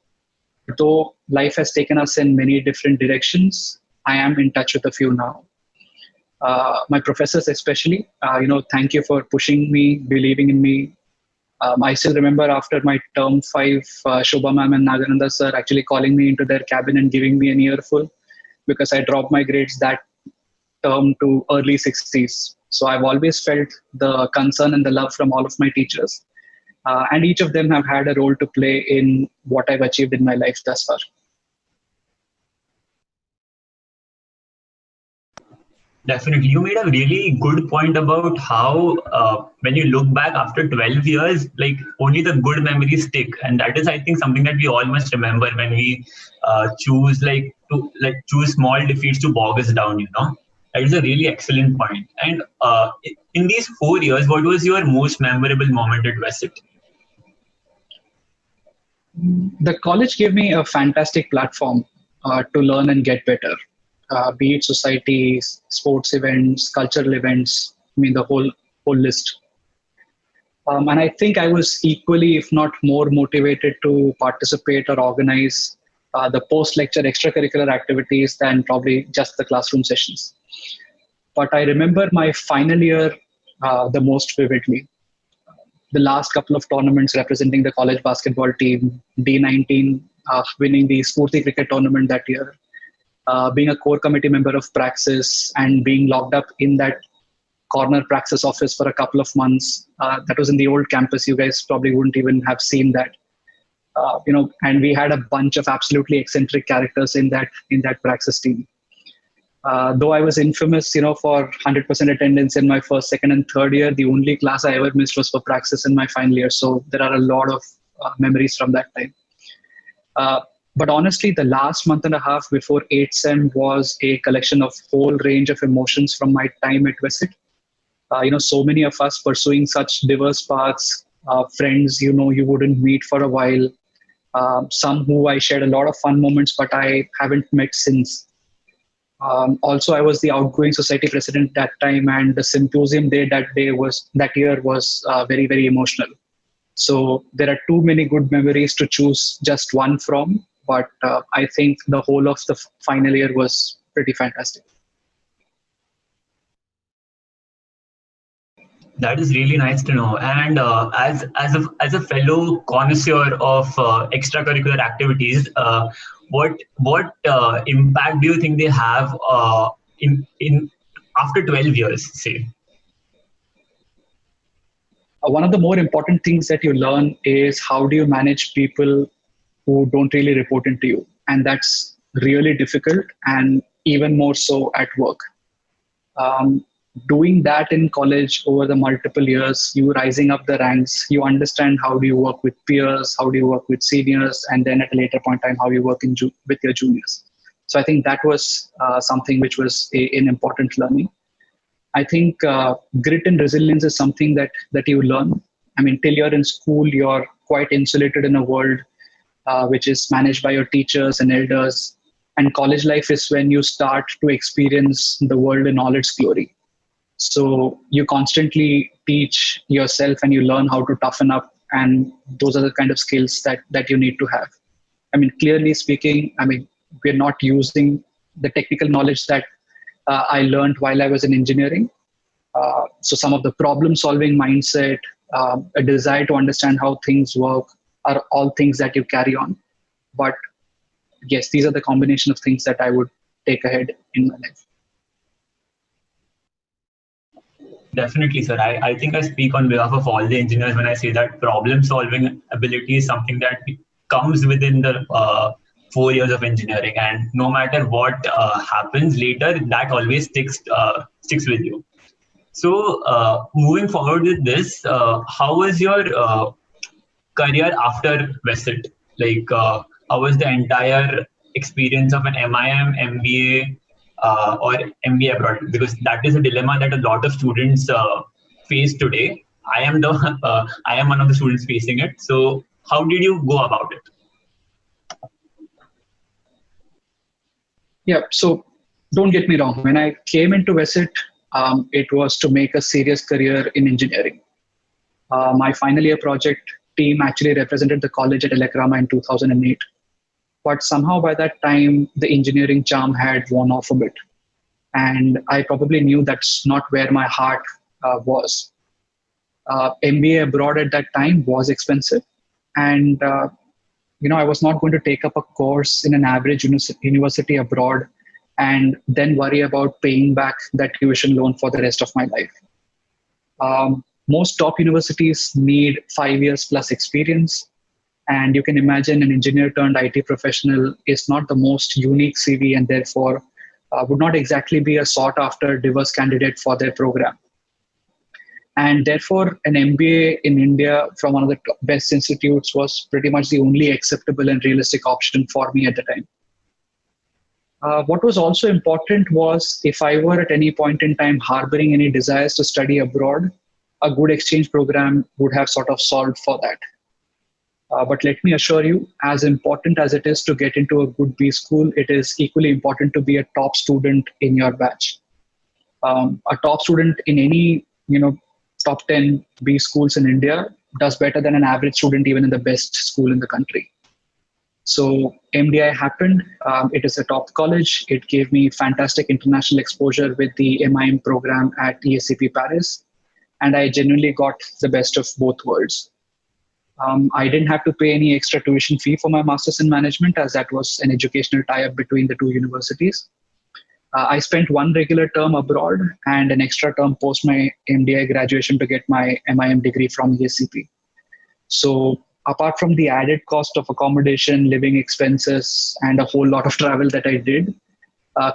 Though life has taken us in many different directions, I am in touch with a few now. My professors especially, thank you for pushing me, believing in me. I still remember after my term 5, Shobha ma'am and Nagananda sir actually calling me into their cabin and giving me an earful because I dropped my grades that term to early 60s. So I've always felt the concern and the love from all of my teachers. And each of them have had a role to play in what I've achieved in my life thus far. Definitely. You made a really good point about how when you look back after 12 years, like only the good memories stick. And that is, I think, something that we all must remember when we choose choose small defeats to bog us down, That is a really excellent point. And in these 4 years, what was your most memorable moment at Vested? The college gave me a fantastic platform to learn and get better. Be it societies, sports events, cultural events, the whole list. And I think I was equally, if not more motivated to participate or organize the post-lecture extracurricular activities than probably just the classroom sessions. But I remember my final year the most vividly. The last couple of tournaments representing the college basketball team, D19 winning the Spurti cricket tournament that year, being a core committee member of Praxis and being locked up in that corner Praxis office for a couple of months. That was in the old campus. You guys probably wouldn't even have seen that. And we had a bunch of absolutely eccentric characters in that Praxis team. Though I was infamous, for 100% attendance in my first, second, and third year, the only class I ever missed was for Praxis in my final year. So there are a lot of memories from that time. But honestly, the last month and a half before 8th Sem was a collection of whole range of emotions from my time at Vested. So many of us pursuing such diverse paths, friends, you wouldn't meet for a while. Some who I shared a lot of fun moments, but I haven't met since. Also, I was the outgoing society president that time, and the symposium day that year was very, very emotional. So there are too many good memories to choose just one from, but I think the whole of the final year was pretty fantastic. That is really nice to know. And as a fellow connoisseur of extracurricular activities, what impact do you think they have in after 12 years, say? One of the more important things that you learn is how do you manage people who don't really report into you, and that's really difficult, and even more so at work. um, Doing that in college over the multiple years, you rising up the ranks, you understand how do you work with peers, how do you work with seniors, and then at a later point in time, how you work with your juniors. So I think that was something which was an important learning. I think grit and resilience is something that you learn. I mean, till you're in school, you're quite insulated in a world which is managed by your teachers and elders. And college life is when you start to experience the world in all its glory. So you constantly teach yourself and you learn how to toughen up. And those are the kind of skills that you need to have. I mean, clearly speaking, I mean, we're not using the technical knowledge that I learned while I was in engineering. So some of the problem solving mindset, a desire to understand how things work are all things that you carry on. But yes, these are the combination of things that I would take ahead in my life. Definitely, sir. I think I speak on behalf of all the engineers when I say that problem-solving ability is something that comes within the 4 years of engineering, and no matter what happens later, that always sticks with you. So, moving forward with this, how was your career after Vesit? Like, how was the entire experience of an MIM, MBA, or MBA abroad? Because that is a dilemma that a lot of students face today. I am I am one of the students facing it. So, how did you go about it? Yeah, so don't get me wrong. When I came into Vesit, it was to make a serious career in engineering. My final year project team actually represented the college at Elecrama in 2008. But somehow by that time, the engineering charm had worn off a bit. And I probably knew that's not where my heart was. MBA abroad at that time was expensive. And I was not going to take up a course in an average university abroad and then worry about paying back that tuition loan for the rest of my life. Most top universities need 5 years plus experience. And you can imagine an engineer turned IT professional is not the most unique CV, and therefore would not exactly be a sought after diverse candidate for their program. And therefore, an MBA in India from one of the best institutes was pretty much the only acceptable and realistic option for me at the time. What was also important was if I were at any point in time harboring any desires to study abroad, a good exchange program would have sort of solved for that. But let me assure you, as important as it is to get into a good B school, it is equally important to be a top student in your batch. A top student in any, top 10 B schools in India does better than an average student even in the best school in the country. So MDI happened. It is a top college. It gave me fantastic international exposure with the MIM program at ESCP Paris. And I genuinely got the best of both worlds. I didn't have to pay any extra tuition fee for my master's in management, as that was an educational tie-up between the two universities. I spent one regular term abroad and an extra term post my MDI graduation to get my MIM degree from ESCP. So apart from the added cost of accommodation, living expenses, and a whole lot of travel that I did,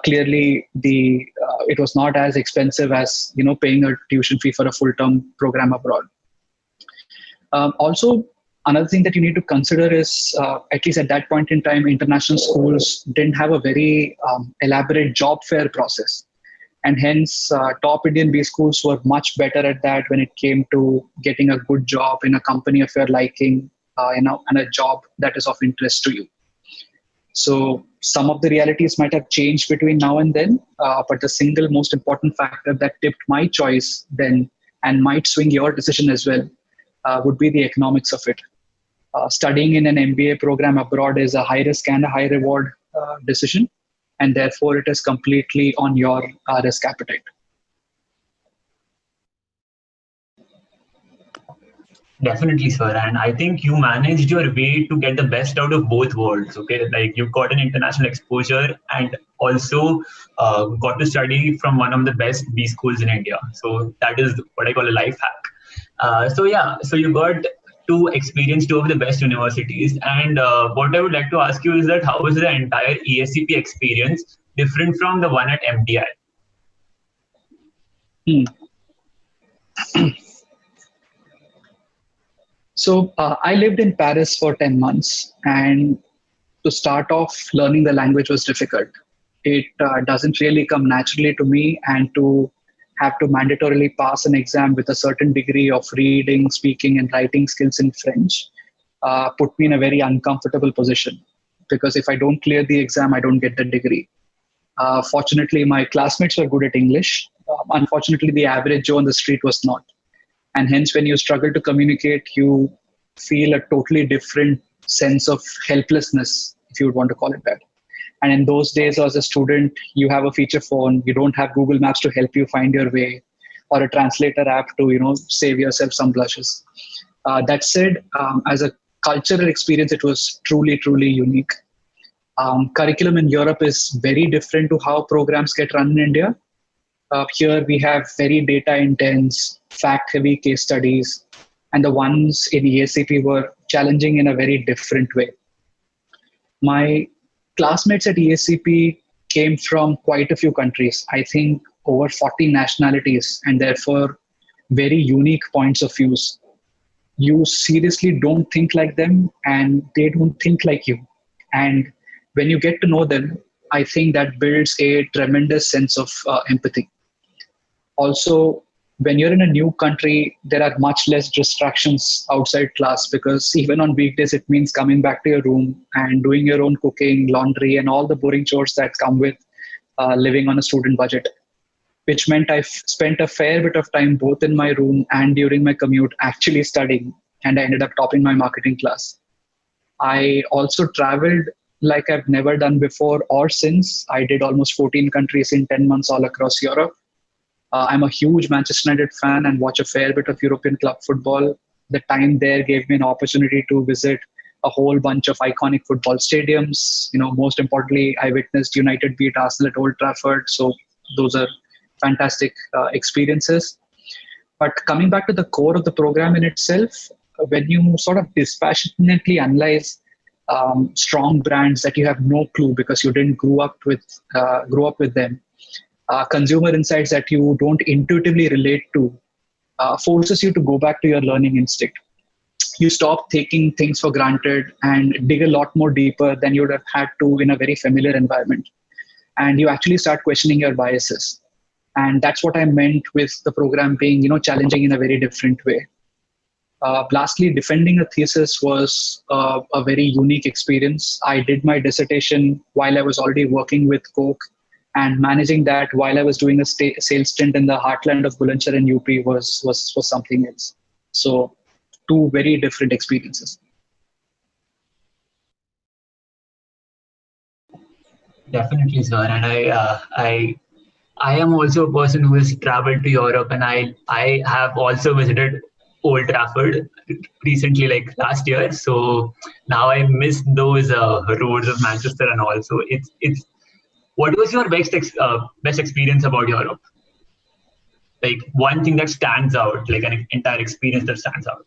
clearly it was not as expensive as paying a tuition fee for a full-term program abroad. Also, another thing that you need to consider is, at least at that point in time, international schools didn't have a very elaborate job fair process. And hence, top Indian B schools were much better at that when it came to getting a good job in a company of your liking, and a job that is of interest to you. So some of the realities might have changed between now and then, but the single most important factor that tipped my choice then and might swing your decision as well would be the economics of it. Studying in an MBA program abroad is a high risk and a high reward decision, and therefore it is completely on your risk appetite. Definitely, sir. And I think you managed your way to get the best out of both worlds. Okay, like you got an international exposure and also got to study from one of the best B schools in India. So that is what I call a life hack. So you got to experience two of the best universities. And what I would like to ask you is that how was the entire ESCP experience different from the one at MTI? So I lived in Paris for 10 months, and to start off, learning the language was difficult. It doesn't really come naturally to me, and to have to mandatorily pass an exam with a certain degree of reading, speaking, and writing skills in French put me in a very uncomfortable position, because if I don't clear the exam, I don't get the degree. Fortunately, my classmates were good at English. Unfortunately, the average Joe on the street was not. And hence, when you struggle to communicate, you feel a totally different sense of helplessness, if you would want to call it that. And in those days, as a student, you have a feature phone, you don't have Google Maps to help you find your way, or a translator app to save yourself some blushes. That said, as a cultural experience, it was truly, truly unique. Curriculum in Europe is very different to how programs get run in India. Here we have very data intense, fact heavy case studies, and the ones in ESCP were challenging in a very different way. My classmates at ESCP came from quite a few countries, I think over 40 nationalities, and therefore very unique points of views. You seriously don't think like them, and they don't think like you. And when you get to know them, I think that builds a tremendous sense of empathy. Also, when you're in a new country, there are much less distractions outside class, because even on weekdays, it means coming back to your room and doing your own cooking, laundry, and all the boring chores that come with living on a student budget, which meant I spent a fair bit of time both in my room and during my commute actually studying, and I ended up topping my marketing class. I also traveled like I've never done before or since. I did almost 14 countries in 10 months all across Europe. I'm a huge Manchester United fan and watch a fair bit of European club football. The time there gave me an opportunity to visit a whole bunch of iconic football stadiums. Most importantly, I witnessed United beat Arsenal at Old Trafford. So those are fantastic experiences. But coming back to the core of the program in itself, when you sort of dispassionately analyze strong brands that you have no clue because you didn't grow up with them, consumer insights that you don't intuitively relate to, forces you to go back to your learning instinct. You stop taking things for granted and dig a lot more deeper than you would have had to in a very familiar environment. And you actually start questioning your biases. And that's what I meant with the program being, challenging in a very different way. Lastly, defending a thesis was a very unique experience. I did my dissertation while I was already working with Coke, and managing that while I was doing a sales stint in the heartland of Bulandshahr and UP was something else. So, two very different experiences. Definitely, sir. And I am also a person who has traveled to Europe, and I have also visited Old Trafford recently, like last year. So now I miss those roads of Manchester and all. So it's. What was your best experience about Europe? Like one thing that stands out, like an entire experience that stands out.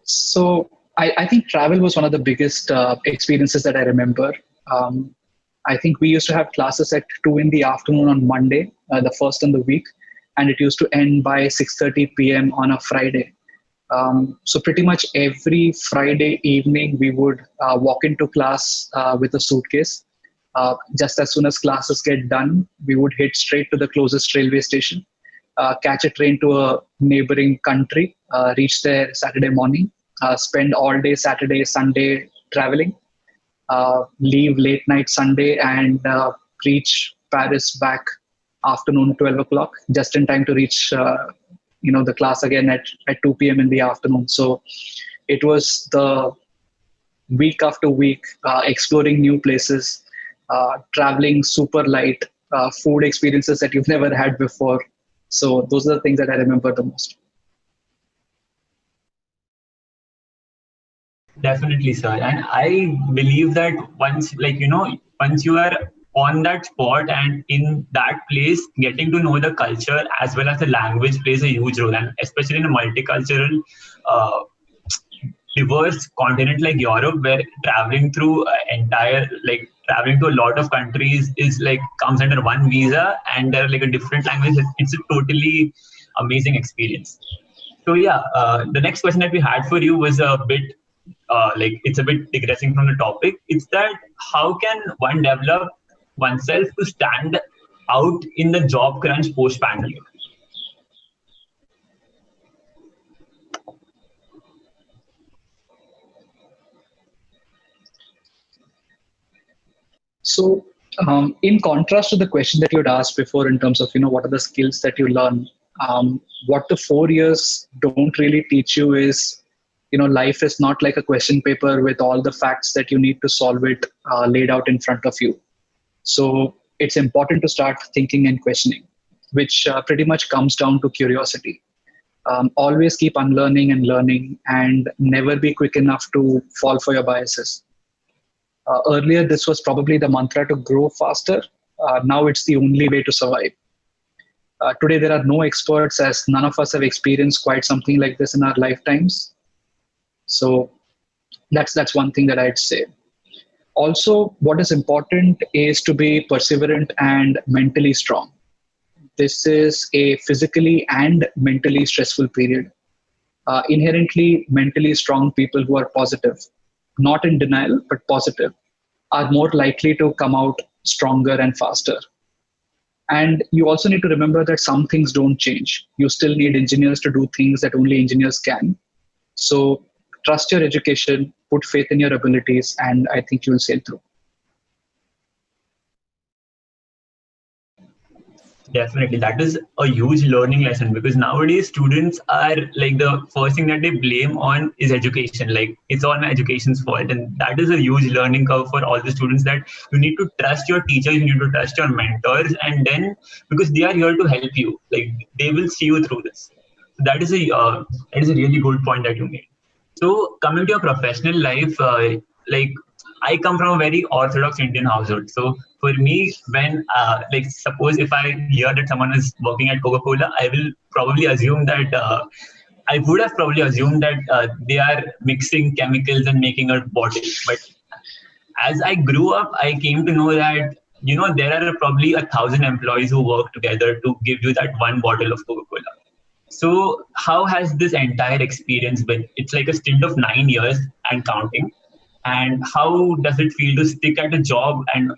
So I think travel was one of the biggest experiences that I remember. I think we used to have classes at 2 in the afternoon on Monday, the first in the week, and it used to end by 6:30 p.m. on a Friday. So pretty much every Friday evening, we would walk into class with a suitcase. Just as soon as classes get done, we would head straight to the closest railway station, catch a train to a neighboring country, reach there Saturday morning, spend all day Saturday, Sunday traveling, leave late night Sunday, and reach Paris back afternoon 12 o'clock, just in time to reach the class again at 2 p.m. in the afternoon. So it was the week after week, exploring new places, traveling super light, food experiences that you've never had before. So those are the things that I remember the most. Definitely, sir. And I believe that once, once you are on that spot and in that place, getting to know the culture as well as the language plays a huge role. And especially in a multicultural, uh, diverse continent like Europe, where traveling through traveling to a lot of countries is like comes under one visa, and they're like a different language. It's a totally amazing experience. So yeah, the next question that we had for you was a bit it's a bit digressing from the topic. It's that how can one develop oneself to stand out in the job crunch post pandemic? So, in contrast to the question that you had asked before, in terms of what are the skills that you learn, what the 4 years don't really teach you is, life is not like a question paper with all the facts that you need to solve it laid out in front of you. So it's important to start thinking and questioning, which pretty much comes down to curiosity. Always keep unlearning and learning, and never be quick enough to fall for your biases. Earlier, this was probably the mantra to grow faster. Now it's the only way to survive. Today, there are no experts, as none of us have experienced quite something like this in our lifetimes. So that's one thing that I'd say. Also, what is important is to be perseverant and mentally strong. This is a physically and mentally stressful period. Inherently mentally strong people who are positive, not in denial, but positive, are more likely to come out stronger and faster. And you also need to remember that some things don't change. You still need engineers to do things that only engineers can. So trust your education, put faith in your abilities, and I think you'll sail through. Definitely, that is a huge learning lesson, because nowadays students are like, the first thing that they blame on is education. Like, it's all my education's fault, and that is a huge learning curve for all the students, that you need to trust your teachers, you need to trust your mentors, and then because they are here to help you, like they will see you through this. So that is a really good point that you made. So coming to your professional life, like I come from a very orthodox Indian household. So for me, when suppose if I hear that someone is working at Coca-Cola, I will probably assume that I would have probably assumed that they are mixing chemicals and making a bottle. But as I grew up, I came to know that there are probably 1,000 employees who work together to give you that one bottle of Coca-Cola. So how has this entire experience been? It's like a stint of 9 years and counting. And how does it feel to stick at a job, and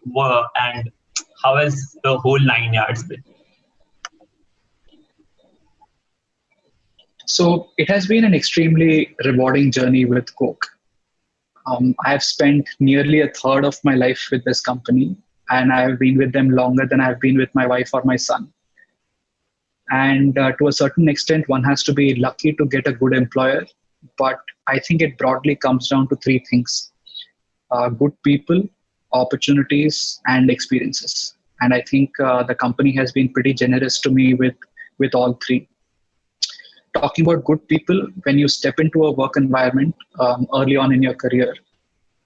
how has the whole 9 yards been? So it has been an extremely rewarding journey with Coke. I have spent nearly a third of my life with this company, and I have been with them longer than I've been with my wife or my son. And to a certain extent, one has to be lucky to get a good employer. But I think it broadly comes down to three things: good people, opportunities, and experiences. And I think the company has been pretty generous to me with all three. Talking about good people, when you step into a work environment early on in your career,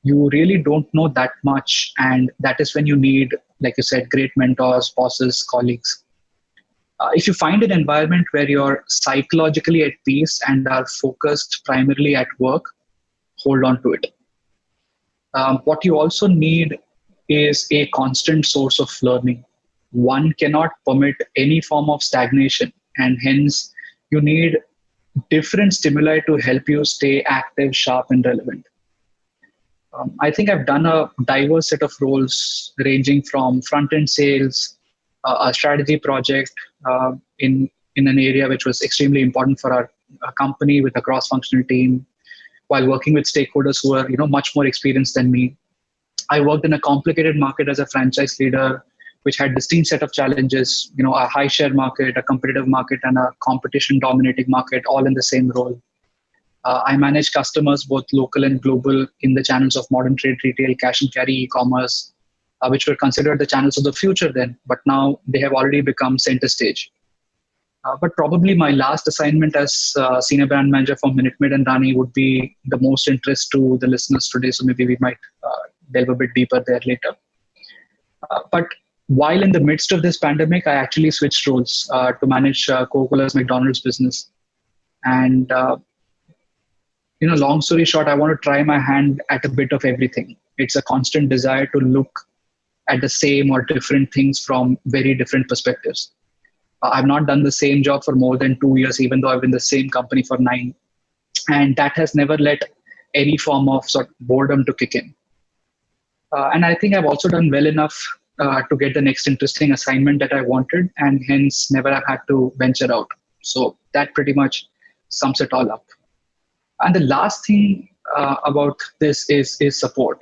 you really don't know that much. And that is when you need, like you said, great mentors, bosses, colleagues. If you find an environment where you're psychologically at peace and are focused primarily at work, hold on to it. What you also need is a constant source of learning. One cannot permit any form of stagnation, and hence you need different stimuli to help you stay active, sharp, and relevant. I think I've done a diverse set of roles ranging from front-end sales, a strategy project in an area which was extremely important for our company, with a cross-functional team, while working with stakeholders who are much more experienced than me. I worked in a complicated market as a franchise leader, which had distinct set of challenges, a high share market, a competitive market, and a competition dominating market, all in the same role. I manage customers, both local and global, in the channels of modern trade, retail, cash and carry, e-commerce, which were considered the channels of the future then, but now they have already become center stage. But probably my last assignment as senior brand manager for Minute Maid and Rani would be the most interest to the listeners today. So maybe we might delve a bit deeper there later. But while in the midst of this pandemic, I actually switched roles to manage Coca-Cola's McDonald's business. And long story short, I want to try my hand at a bit of everything. It's a constant desire to look at the same or different things from very different perspectives. I've not done the same job for more than 2 years, even though I've been in the same company for 9. And that has never let any form of sort of boredom to kick in. And I think I've also done well enough to get the next interesting assignment that I wanted, and hence never have had to venture out. So that pretty much sums it all up. And the last thing about this is support.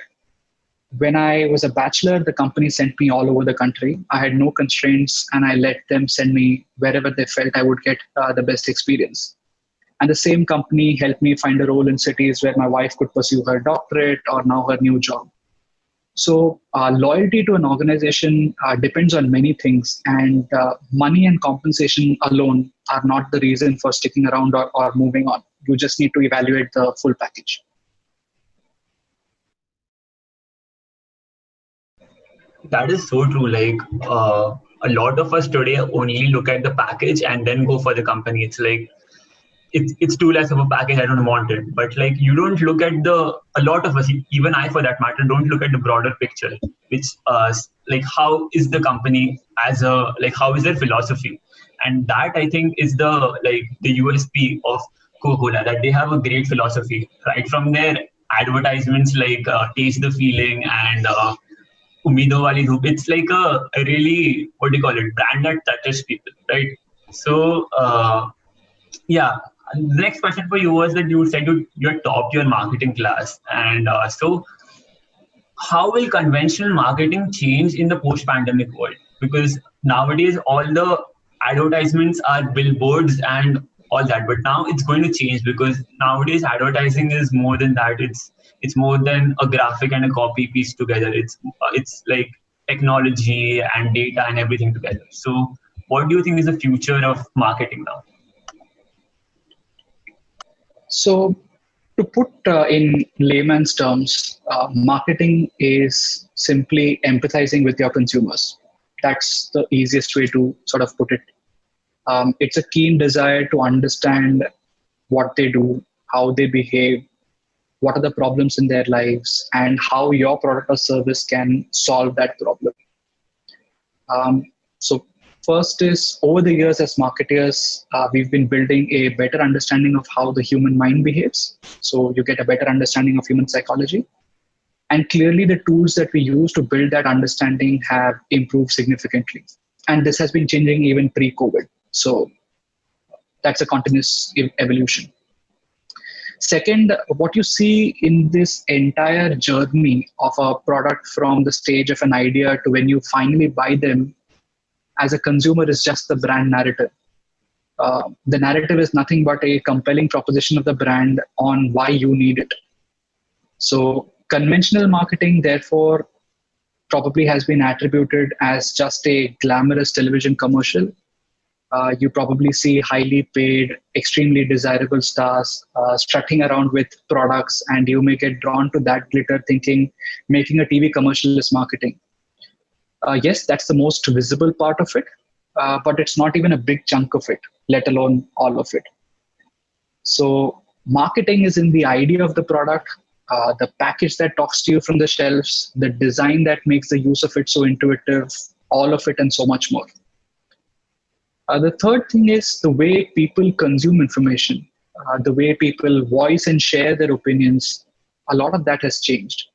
When I was a bachelor, the company sent me all over the country. I had no constraints, and I let them send me wherever they felt I would get the best experience. And the same company helped me find a role in cities where my wife could pursue her doctorate or now her new job. So loyalty to an organization depends on many things, and money and compensation alone are not the reason for sticking around or moving on. You just need to evaluate the full package. That is so true. Like a lot of us today only look at the package and then go for the company. It's like it's too less of a package, I don't want it. But like you don't look at a lot of us, even I for that matter, don't look at the broader picture, which like how is the company as a, like how is their philosophy? And that I think is the USP of Coca-Cola, that they have a great philosophy right from their advertisements, like taste the feeling and Umido Wali Dhoop. It's like a really, what do you call it, brand that touches people, right? So yeah, the next question for you was that you said you topped your marketing class, and so how will conventional marketing change in the post-pandemic world? Because nowadays all the advertisements are billboards and all that, but now it's going to change, because nowadays advertising is more than that. It's more than a graphic and a copy piece together. It's like technology and data and everything together. So what do you think is the future of marketing now? So to put in layman's terms, marketing is simply empathizing with your consumers. That's the easiest way to sort of put it. It's a keen desire to understand what they do, how they behave, what are the problems in their lives, and how your product or service can solve that problem. So first is, over the years as marketers, we've been building a better understanding of how the human mind behaves. So you get a better understanding of human psychology. And clearly the tools that we use to build that understanding have improved significantly. And this has been changing even pre-COVID. So that's a continuous evolution. Second, what you see in this entire journey of a product from the stage of an idea to when you finally buy them as a consumer is just the brand narrative. The narrative is nothing but a compelling proposition of the brand on why you need it. So conventional marketing, therefore, probably has been attributed as just a glamorous television commercial. You probably see highly paid, extremely desirable stars strutting around with products, and you may get drawn to that glitter thinking making a TV commercial is marketing. Yes, that's the most visible part of it, but it's not even a big chunk of it, let alone all of it. So marketing is in the idea of the product, the package that talks to you from the shelves, the design that makes the use of it so intuitive, all of it and so much more. The third thing is the way people consume information, the way people voice and share their opinions. A lot of that has changed.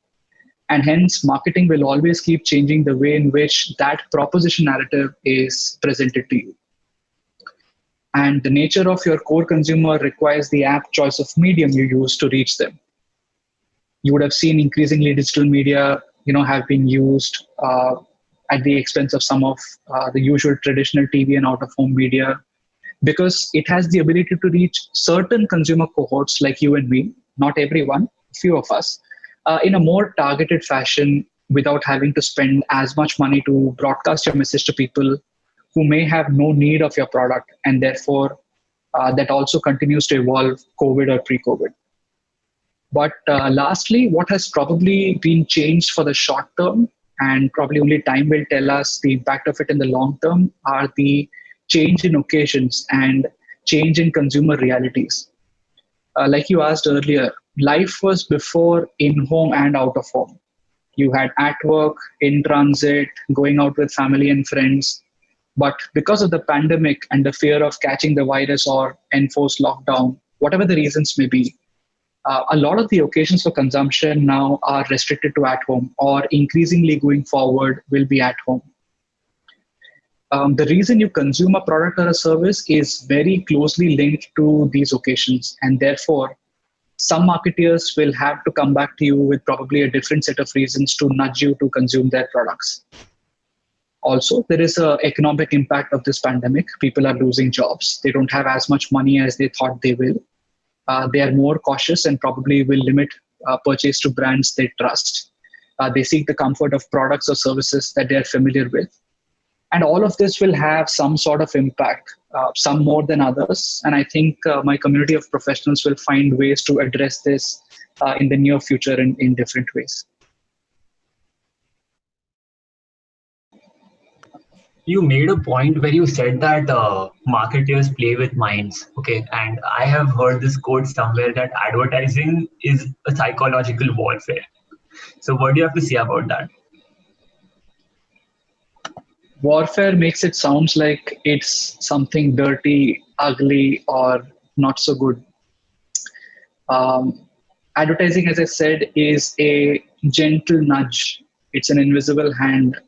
And hence, marketing will always keep changing the way in which that proposition narrative is presented to you. And the nature of your core consumer requires the apt choice of medium you use to reach them. You would have seen increasingly digital media, have been used at the expense of some of the usual traditional TV and out-of-home media, because it has the ability to reach certain consumer cohorts like you and me, not everyone, few of us, in a more targeted fashion without having to spend as much money to broadcast your message to people who may have no need of your product, and therefore that also continues to evolve COVID or pre-COVID. But lastly, what has probably been changed for the short term, and probably only time will tell us the impact of it in the long term, are the change in occasions and change in consumer realities. Like you asked earlier, life was before in-home and out of home. You had at work, in transit, going out with family and friends. But because of the pandemic and the fear of catching the virus or enforced lockdown, whatever the reasons may be, a lot of the occasions for consumption now are restricted to at home, or increasingly going forward will be at home. The reason you consume a product or a service is very closely linked to these occasions, and therefore some marketeers will have to come back to you with probably a different set of reasons to nudge you to consume their products. Also, there is an economic impact of this pandemic. People are losing jobs. They don't have as much money as they thought they will. They are more cautious and probably will limit purchase to brands they trust. They seek the comfort of products or services that they are familiar with. And all of this will have some sort of impact, some more than others. And I think my community of professionals will find ways to address this in the near future in different ways. You made a point where you said that marketers play with minds. Okay, and I have heard this quote somewhere that advertising is a psychological warfare. So what do you have to say about that? Warfare makes it sounds like it's something dirty, ugly, or not so good. Advertising, as I said, is a gentle nudge. It's an invisible hand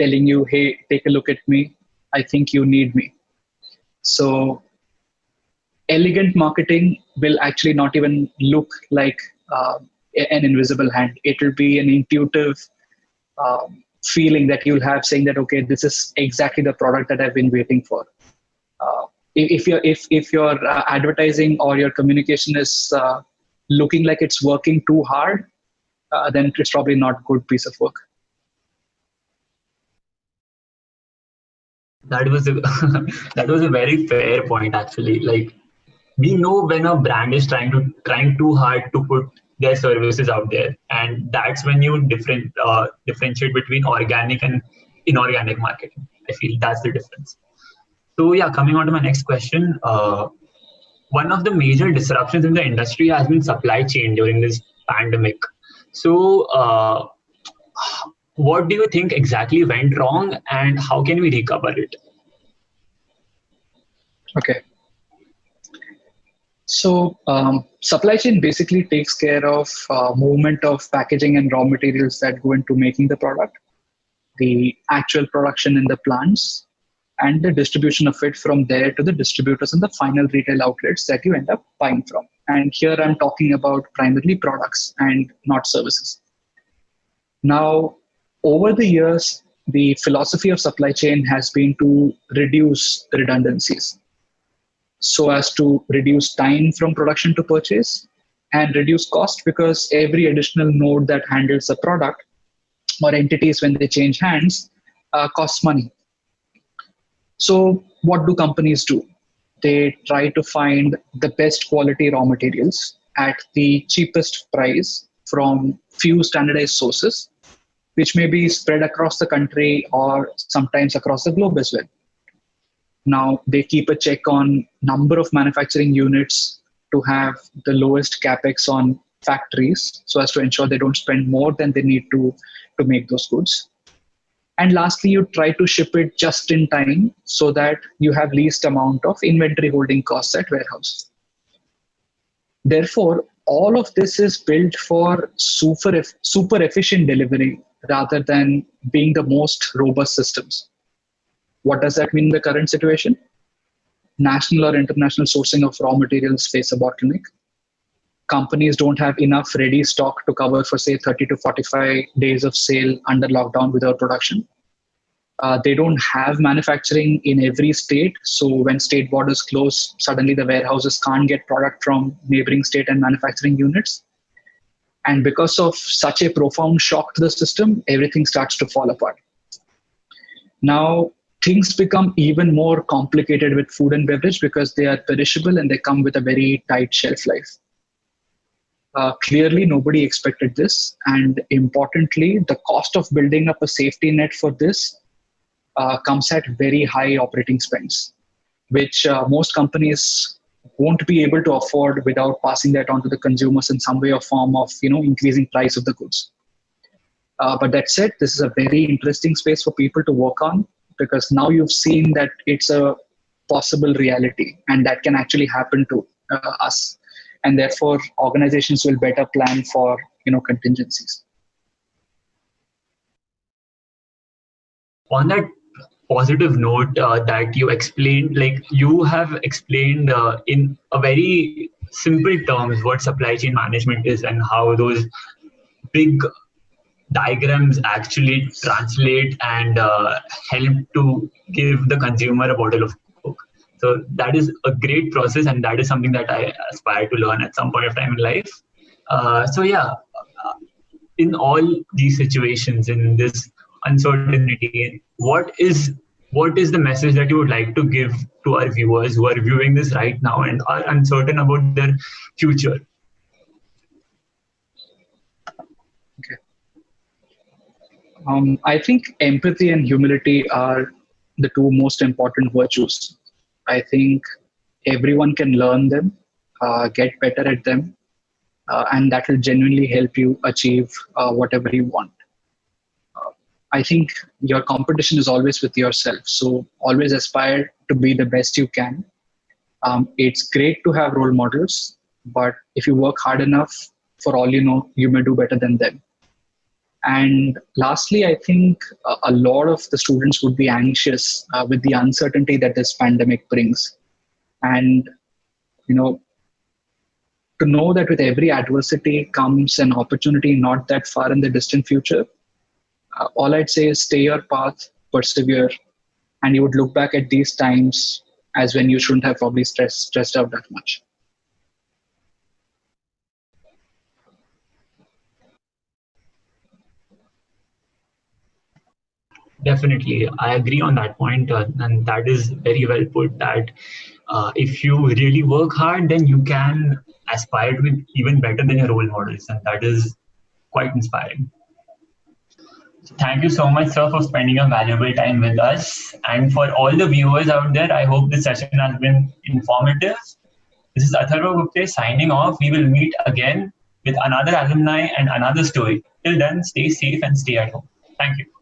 telling you, hey, take a look at me. I think you need me. So elegant marketing will actually not even look like an invisible hand. It will be an intuitive feeling that you'll have saying that, okay, this is exactly the product that I've been waiting for. If your advertising or your communication is looking like it's working too hard, then it's probably not a good piece of work. That was a very fair point, actually. Like, we know when a brand is trying too hard to put their services out there, and that's when you differentiate between organic and inorganic marketing. I feel that's the difference. So yeah, coming on to my next question, one of the major disruptions in the industry has been supply chain during this pandemic. So what do you think exactly went wrong, and how can we recover it? Okay. So supply chain basically takes care of movement of packaging and raw materials that go into making the product, the actual production in the plants, and the distribution of it from there to the distributors and the final retail outlets that you end up buying from. And here I'm talking about primarily products and not services. Now, over the years, the philosophy of supply chain has been to reduce redundancies, so as to reduce time from production to purchase and reduce cost, because every additional node that handles a product or entities when they change hands costs money. So what do companies do? They try to find the best quality raw materials at the cheapest price from few standardized sources, which may be spread across the country or sometimes across the globe as well. Now, they keep a check on number of manufacturing units to have the lowest capex on factories, so as to ensure they don't spend more than they need to make those goods. And lastly, you try to ship it just in time so that you have least amount of inventory holding costs at warehouse. Therefore, all of this is built for super efficient delivery rather than being the most robust systems. What does that mean in the current situation? National or international sourcing of raw materials face a bottleneck. Companies don't have enough ready stock to cover for, say, 30 to 45 days of sale under lockdown without production. They don't have manufacturing in every state. So when state borders close, suddenly the warehouses can't get product from neighboring state and manufacturing units. And because of such a profound shock to the system, everything starts to fall apart. Now, things become even more complicated with food and beverage because they are perishable and they come with a very tight shelf life. Clearly, nobody expected this. And importantly, the cost of building up a safety net for this comes at very high operating spends, which most companies won't be able to afford without passing that on to the consumers in some way or form of increasing price of the goods. But that said, this is a very interesting space for people to work on, because now you've seen that it's a possible reality and that can actually happen to us. And therefore, organizations will better plan for contingencies. On that positive note that you explained, like you have explained in a very simple terms what supply chain management is and how those big diagrams actually translate and help to give the consumer a bottle of Coke. So that is a great process, and that is something that I aspire to learn at some point of time in life. So yeah, in all these situations, in this uncertainty, what is the message that you would like to give to our viewers who are viewing this right now and are uncertain about their future? I think empathy and humility are the two most important virtues. I think everyone can learn them, get better at them, and that will genuinely help you achieve whatever you want. I think your competition is always with yourself. So always aspire to be the best you can. It's great to have role models, but if you work hard enough, for all you know, you may do better than them. And lastly, I think a lot of the students would be anxious with the uncertainty that this pandemic brings. And, to know that with every adversity comes an opportunity not that far in the distant future, all I'd say is stay your path, persevere, and you would look back at these times as when you shouldn't have probably stressed out that much. Definitely, I agree on that point, and that is very well put, that if you really work hard, then you can aspire to be even better than your role models, and that is quite inspiring. Thank you so much, sir, for spending your valuable time with us. And for all the viewers out there, I hope this session has been informative. This is Atharva Gupte signing off. We will meet again with another alumni and another story. Till then, stay safe and stay at home. Thank you.